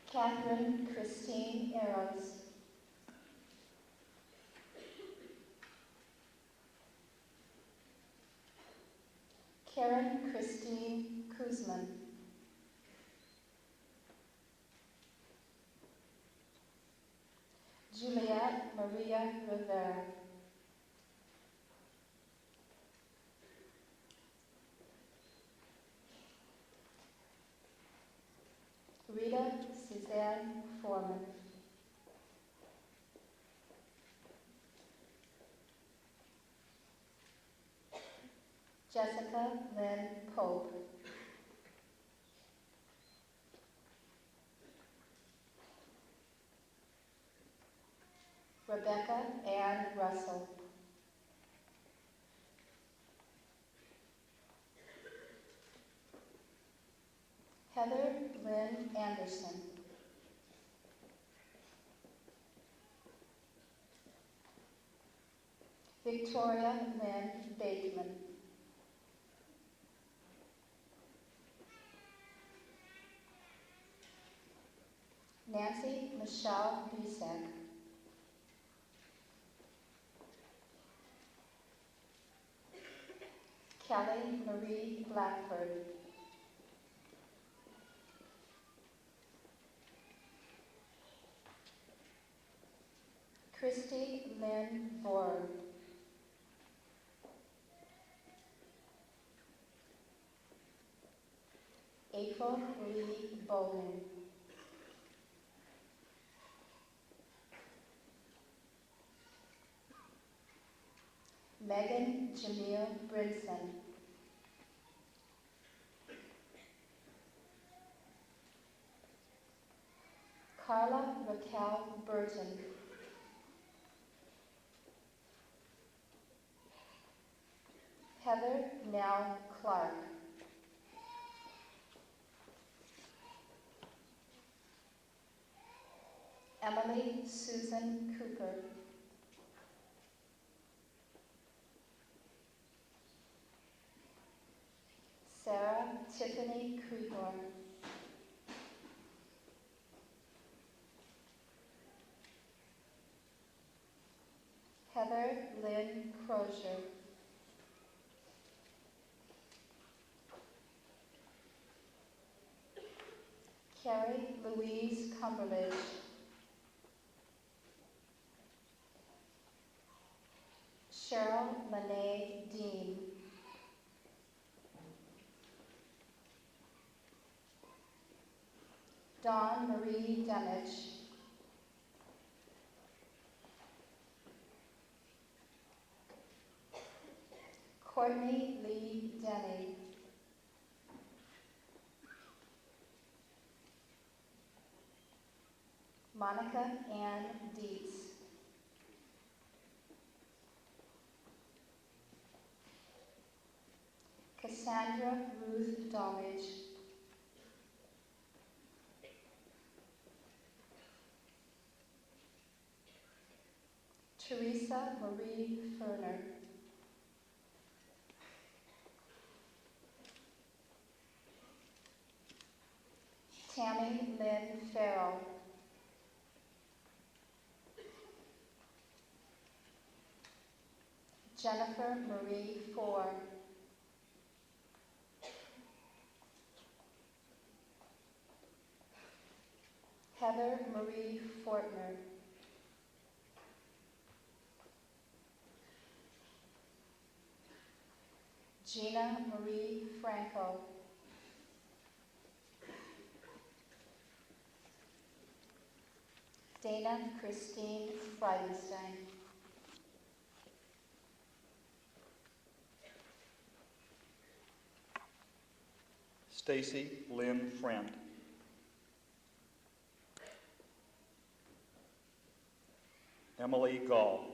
Catherine Christine Arrows. Karen Christine Kuzman. Juliette Maria Rivera. Rita Suzanne Foreman. Jessica Lynn Pope. Rebecca Ann Russell. Heather Lynn Anderson. Victoria Lynn Bateman. Nancy Michelle Bisek. Kelly Marie Blackford. Christy Lynn Borg. April Lee Bowling. Megan Jamil Brinson. Carla Raquel Burton. Heather Nell Clark. Emily Susan Cooper. Sarah Tiffany Krieger. Heather Lynn Crozier. Carrie Louise Cumberledge. Cheryl Monet Dean. Dawn Marie Demich. Courtney Lee Denny. Monica Ann Dietz. Cassandra Ruth Domage. Teresa Marie Ferner. Tammy Lynn Farrell. Jennifer Marie Four. Heather Marie Fortner. Gina Marie Franco. Dana Christine Friedenstein. Stacy Lynn Friend. Emily Gall.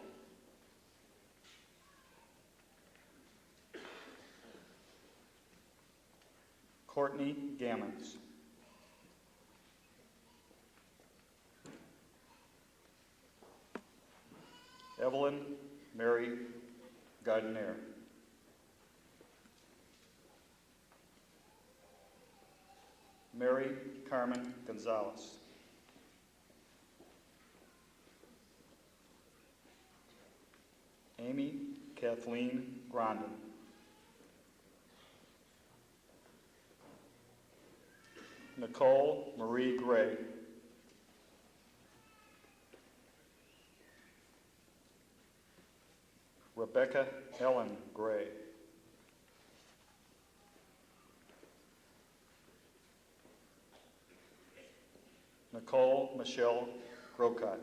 Courtney Gammons. Evelyn Mary Gardner. Mary Carmen Gonzalez. Amy Kathleen Grondin. Nicole Marie Gray. Rebecca Ellen Gray. Nicole Michelle Grocott.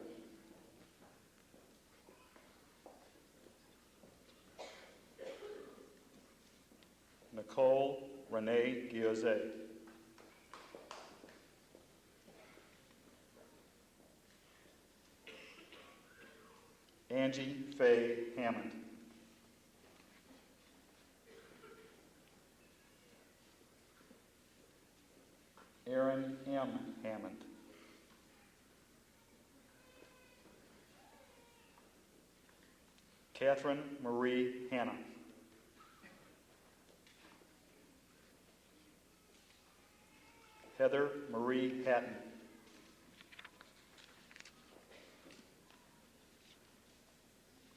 Nicole Renee Giozet. Angie Faye Hammond. Aaron M. Hammond. Catherine Marie Hanna. Heather Marie Hatton.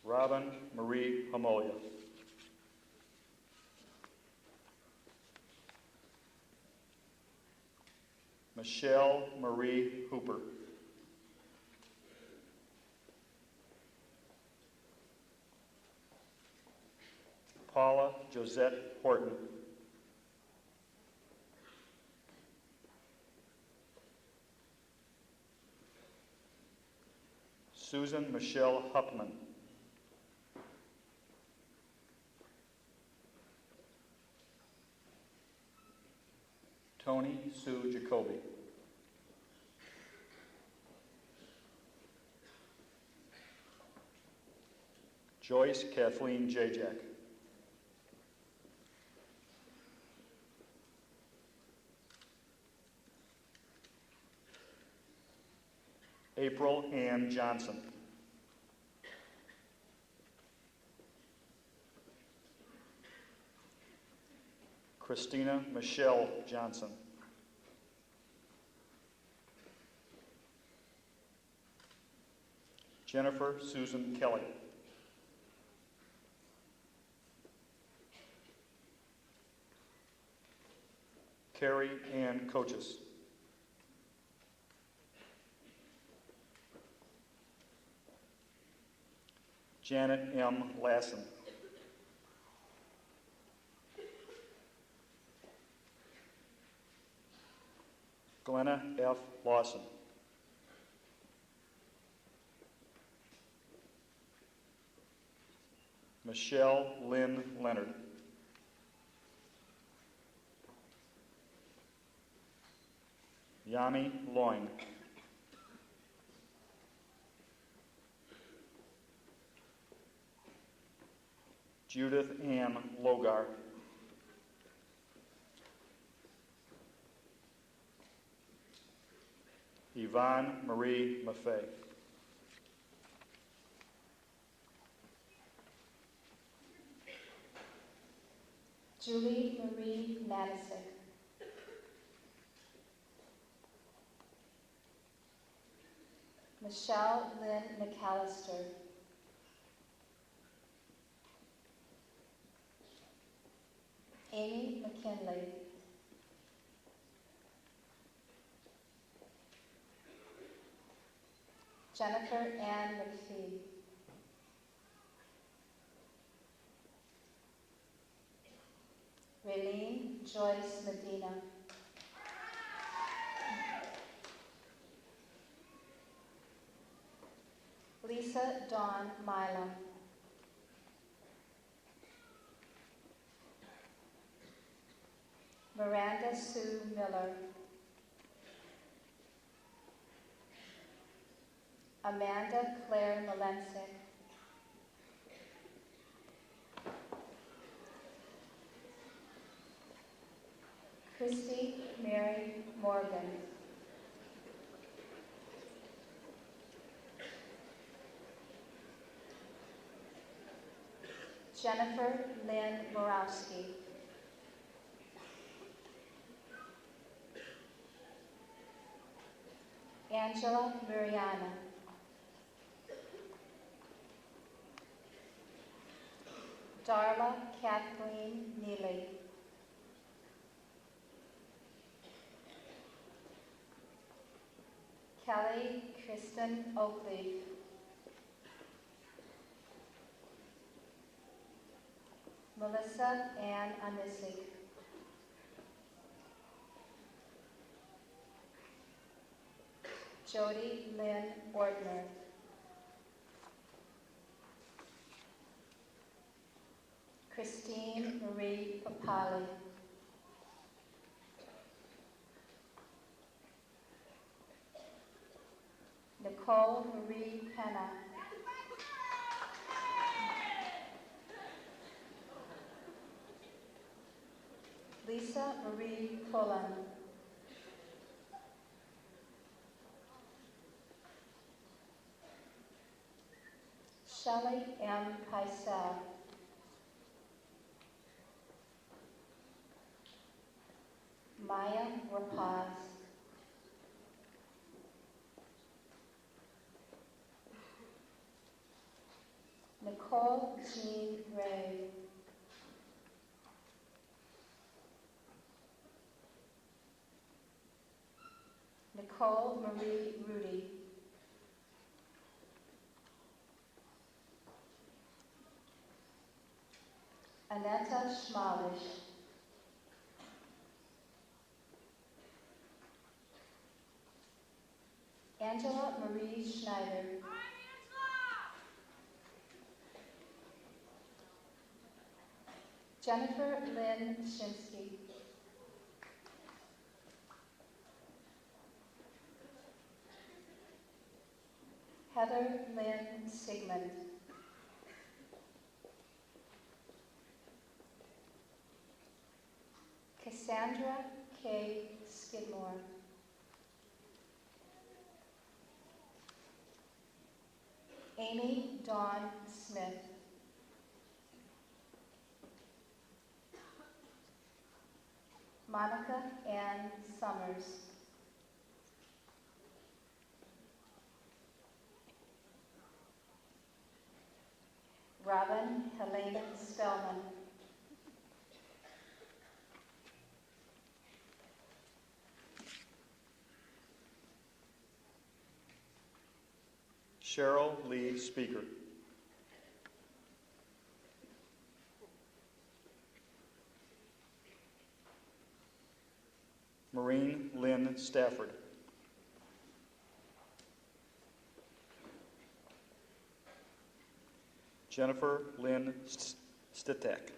Robin Marie Hamolia. Michelle Marie Hooper. Paula Josette Horton. Susan Michelle Huppman. Tony Sue Jacoby. Joyce Kathleen Jajak. April Ann Johnson. Christina Michelle Johnson. Jennifer Susan Kelly. Carrie Ann Coaches. Janet M. Lassen. Glenna F. Lawson. Michelle Lynn Leonard. Yami Loin. Judith Ann Logar. Yvonne Marie Maffei. Julie Marie Matisick. Michelle Lynn McAllister. Amy McKinley. Jennifer Ann McPhee. Raylene Joyce Medina. Lisa Dawn Milam. Miranda Sue Miller. Amanda Claire Malencic. Christy Mary Morgan. Jennifer Lynn Borowski. Angela Mariana. Darla Kathleen Neely. Kelly Kristen Oakleaf. Melissa Ann Anisig. Jody Lynn Ortner. Christine Marie Papali. Nicole Marie Penna. Lisa Marie Pullen. Shelley M. Picel. Maya Rapaz. Nicole Jean Ray. Nicole Marie Rudy. Aneta Schmalish. Angela Marie Schneider. Jennifer Lynn Shinsky. Heather Lynn Sigmund. Cassandra K. Skidmore. Amy Dawn Smith. Monica Ann Summers. Robin Helena Spellman. Cheryl Lee Speaker. Maureen Lynn Stafford. Jennifer Lynn Stitek.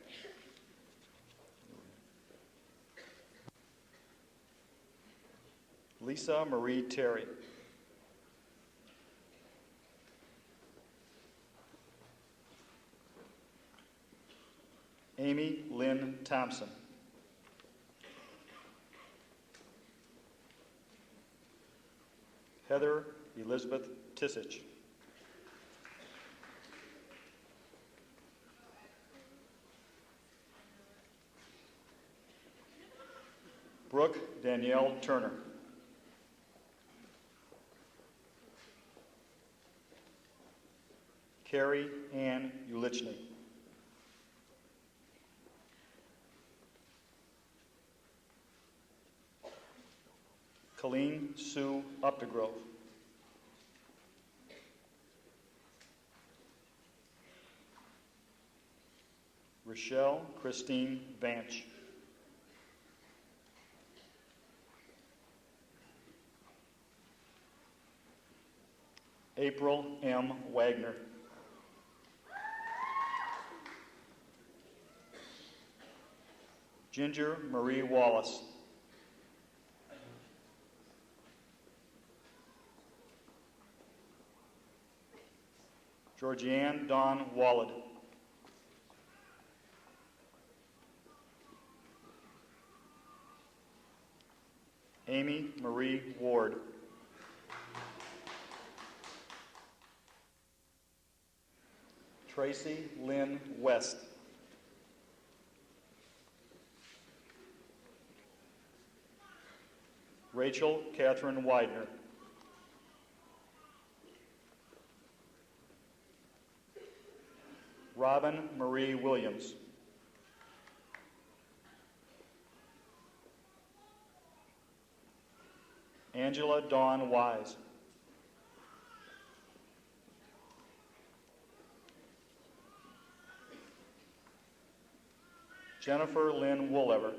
Lisa Marie Terry. Amy Lynn Thompson. Heather Elizabeth Tisich. Brooke Danielle Turner. Carrie Ann Ulichny. Colleen Sue Updegrove. Rochelle Christine Vanch. April M. Wagner. Ginger Marie Wallace. Georgianne Dawn Wallad. Amy Marie Ward. Tracy Lynn West. Rachel Catherine Widener. Robin Marie Williams. Angela Dawn Wise. Jennifer Lynn Woolever.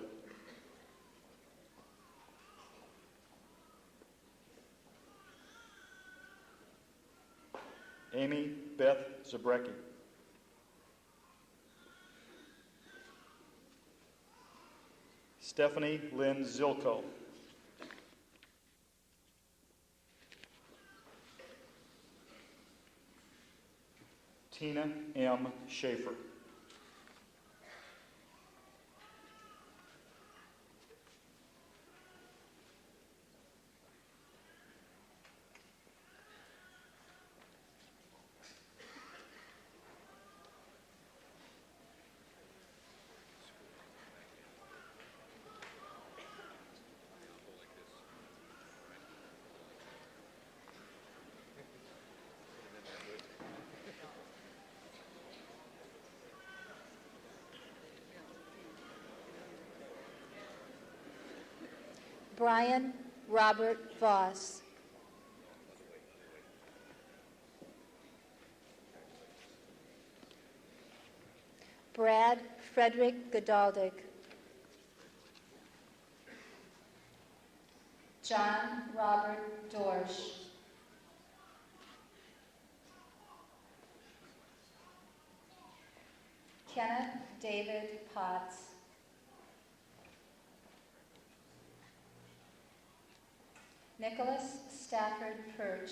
Amy Beth Zabrecki. Stephanie Lynn Zilko. Tina M. Schaefer. Brian Robert Voss. Brad Frederick Godaldig. John Robert Dorsch. Kenneth David Potts. Nicholas Stafford Perch.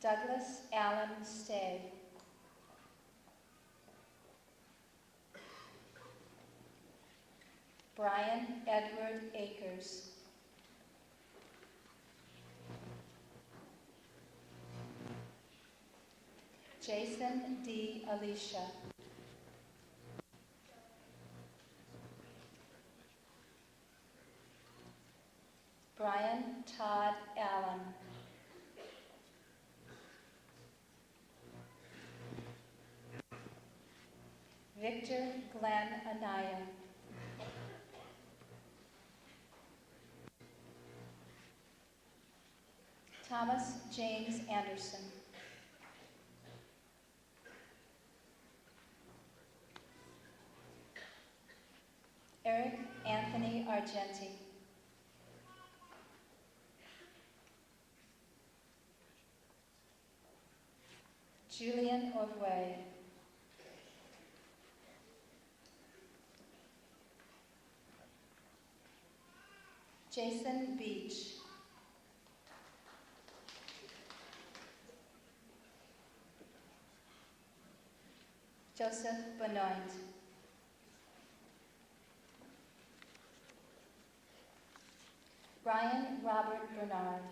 Douglas Allen Stay. Brian Edward Akers. Jason D. Alicia. Brian Todd Allen. Victor Glenn Anaya. Thomas James Anderson. Eric Anthony Argenti. Julian Orway. Jason Beach. Joseph Benoit. Brian Robert Bernard.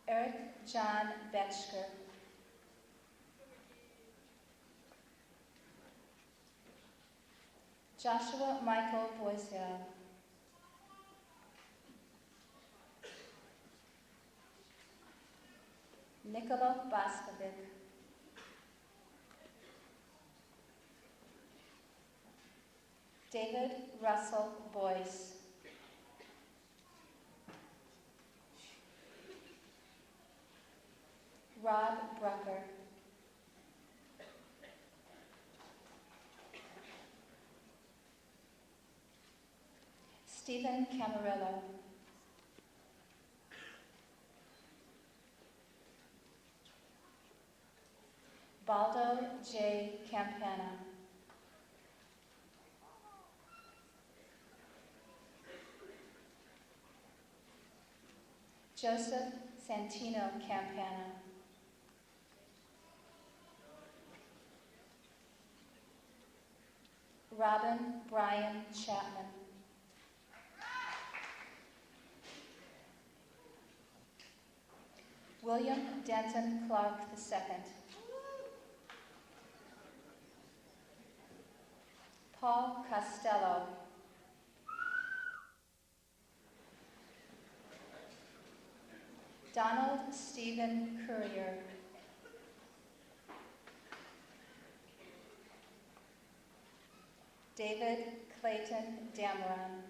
Eric John Betschker. Joshua Michael Boisel. Nicola Baskovic. David Russell Boyce. Rob Brucker. Stephen Camarillo. Baldo J. Campana. Joseph Santino Campana. Robin Brian Chapman. William Denton Clark II. Paul Costello. Donald Stephen Courier. David Clayton Dameron.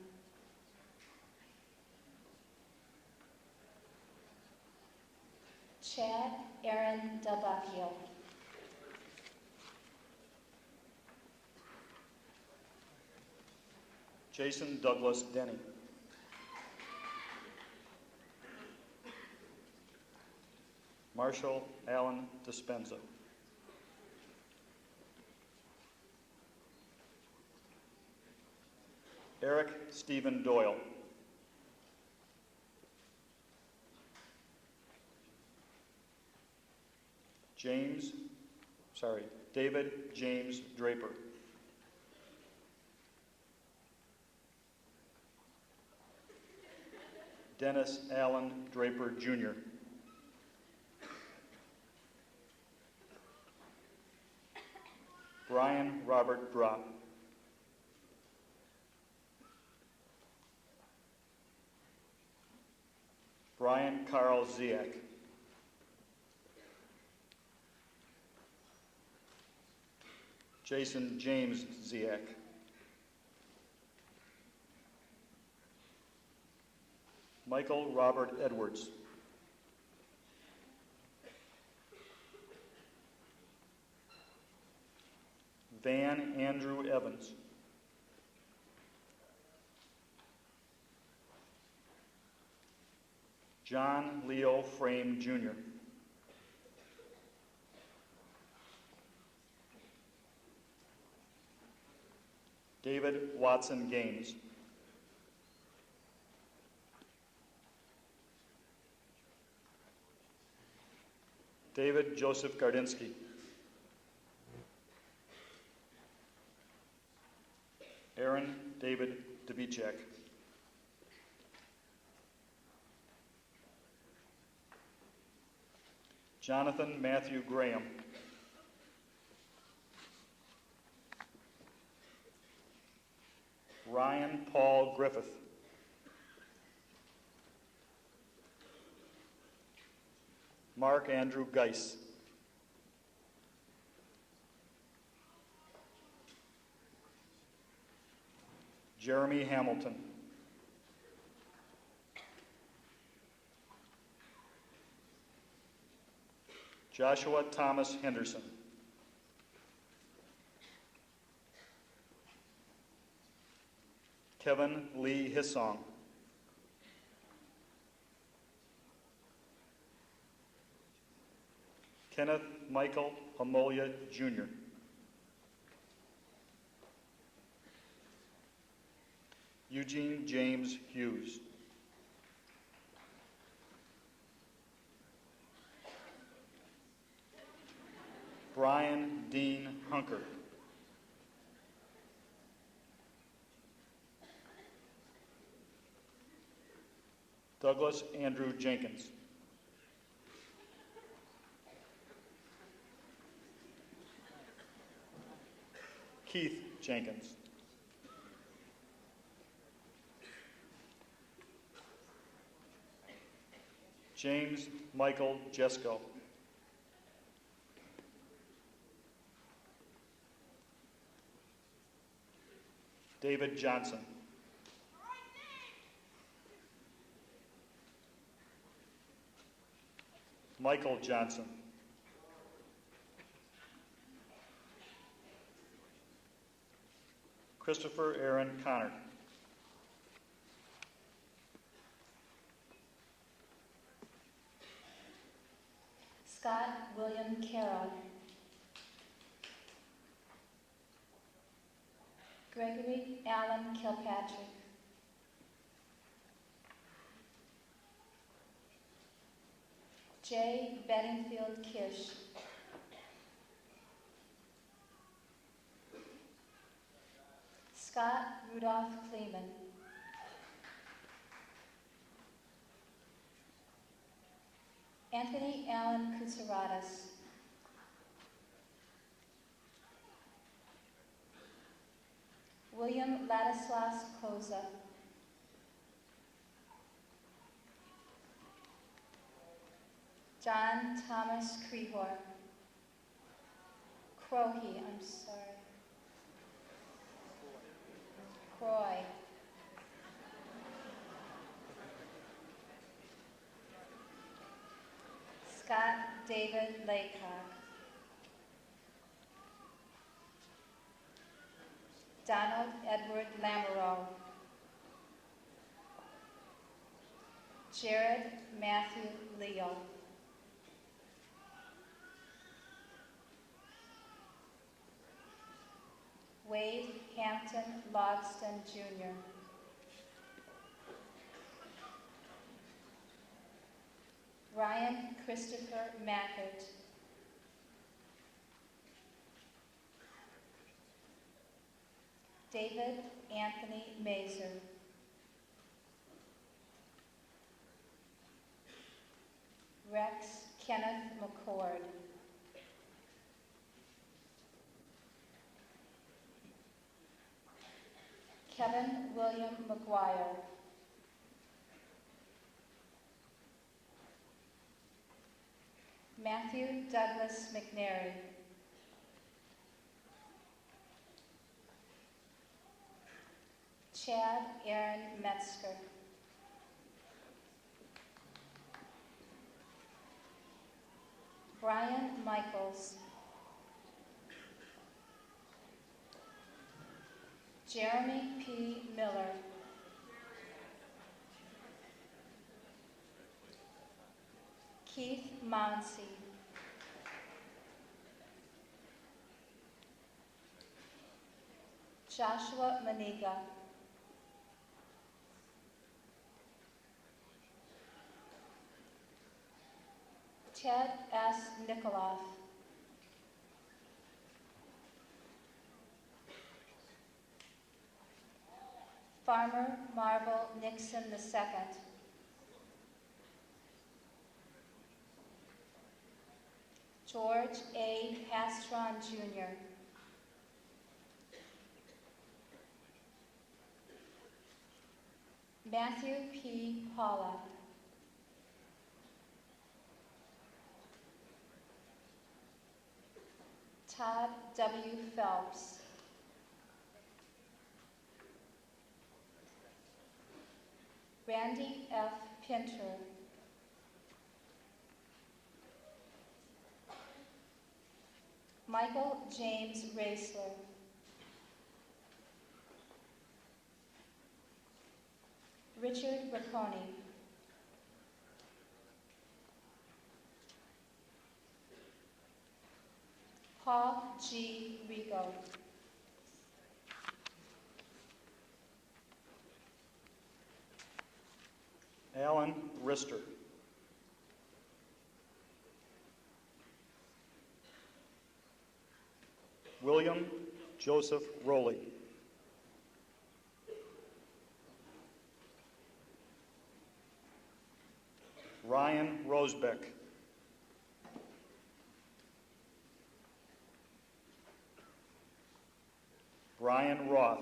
Chad Aaron Del Bacchio. Jason Douglas Denny. Marshall Allen Dispenza. Eric Stephen Doyle. David James Draper. Dennis Allen Draper, Jr. Brian Robert Drop. Brian Carl Ziak. Jason James Ziak. Michael Robert Edwards. Van Andrew Evans. John Leo Frame, Jr. David Watson Gaines. David Joseph Gardinsky. Aaron David Debicek. Jonathan Matthew Graham. Ryan Paul Griffith. Mark Andrew Geis. Jeremy Hamilton. Joshua Thomas Henderson. Kevin Lee Hissong. Kenneth Michael Hamolia, Jr. Eugene James Hughes. Brian Dean Hunker. Douglas Andrew Jenkins. Keith Jenkins. James Michael Jesko. David Johnson. Michael Johnson. Christopher Aaron Connor. Scott William Carroll. Gregory Allen Kilpatrick. J. Bedingfield Kirsch. Scott Rudolph Kleeman. Anthony Allen Kutsaratus. William Ladislas Koza. John Thomas Crehor. Crohy, I'm sorry. Croy. Scott David Laycock. Donald Edward Lamoureux. Jared Matthew Leo. Wade Hampton Logston Jr. Ryan Christopher Mackert. David Anthony Mazer. Rex Kenneth McCord. Kevin William McGuire. Matthew Douglas McNary. Chad Aaron Metzger. Brian Michaels. Jeremy P. Miller. Keith Mounsey. Joshua Maniga. Ted S. Nikoloff. Farmer Marvel Nixon II. George A. Pastron Jr. Matthew P. Paula. Todd W. Phelps. Randy F. Pinter. Michael James Raisler. Richard Racconi. Paul G. Rigo. Alan Rister. William Joseph Rowley. Ryan Rosebeck. Brian Roth.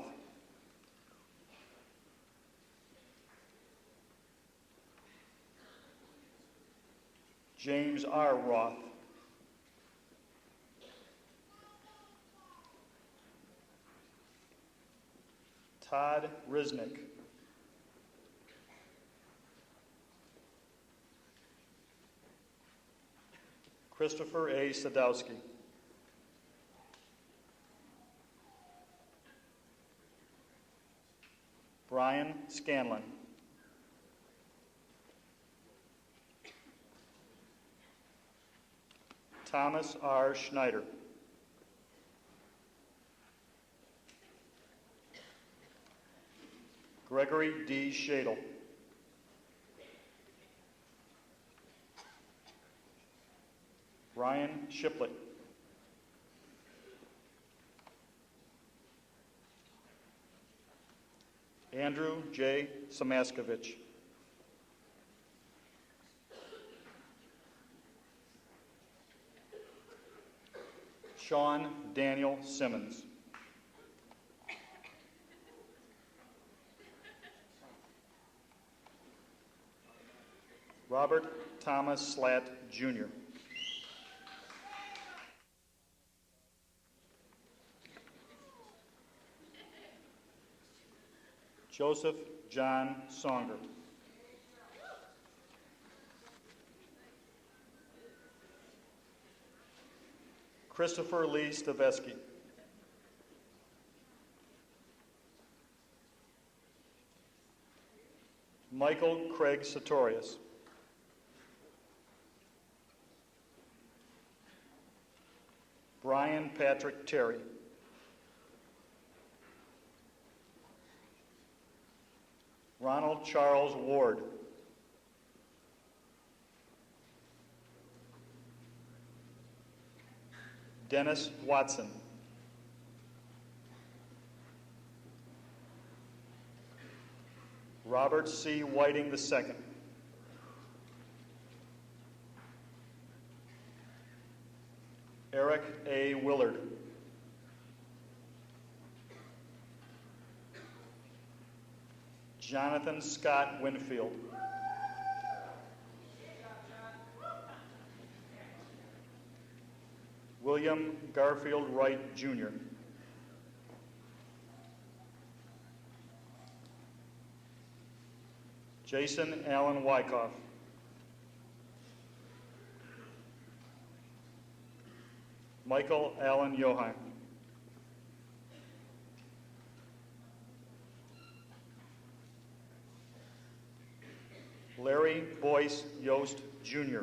James R. Roth. Todd Risnick. Christopher A. Sadowski. Brian Scanlon. Thomas R. Schneider. Gregory D. Shadle. Ryan Shipley. Andrew J. Samaskovich. Sean Daniel Simmons. Robert Thomas Slatt, Jr. Joseph John Songer. Christopher Lee Staveski. Michael Craig Sartorius. Brian Patrick Terry. Ronald Charles Ward. Dennis Watson. Robert C. Whiting II. Eric A. Willard. Jonathan Scott Winfield. William Garfield Wright, Jr. Jason Allen Wyckoff. Michael Allen Johan. Larry Boyce Yost, Jr.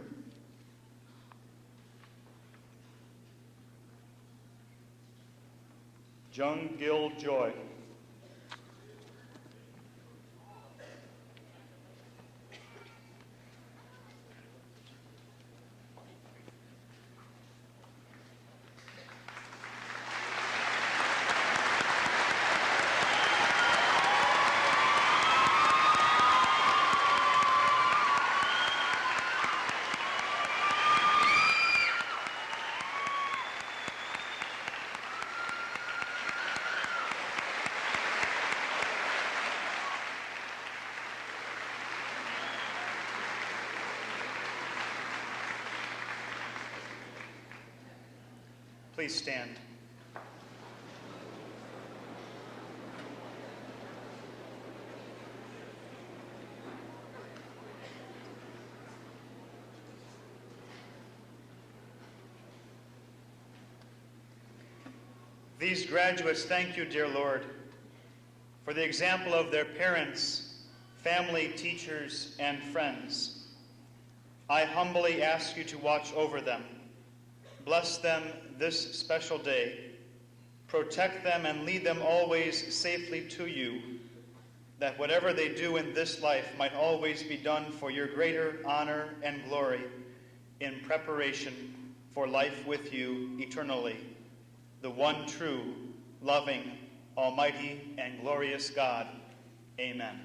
Jung Gil Joy. Please stand. These graduates thank you, dear Lord, for the example of their parents, family, teachers, and friends. I humbly ask you to watch over them. Bless them this special day. Protect them and lead them always safely to you, that whatever they do in this life might always be done for your greater honor and glory in preparation for life with you eternally, the one true, loving, almighty, and glorious God. Amen.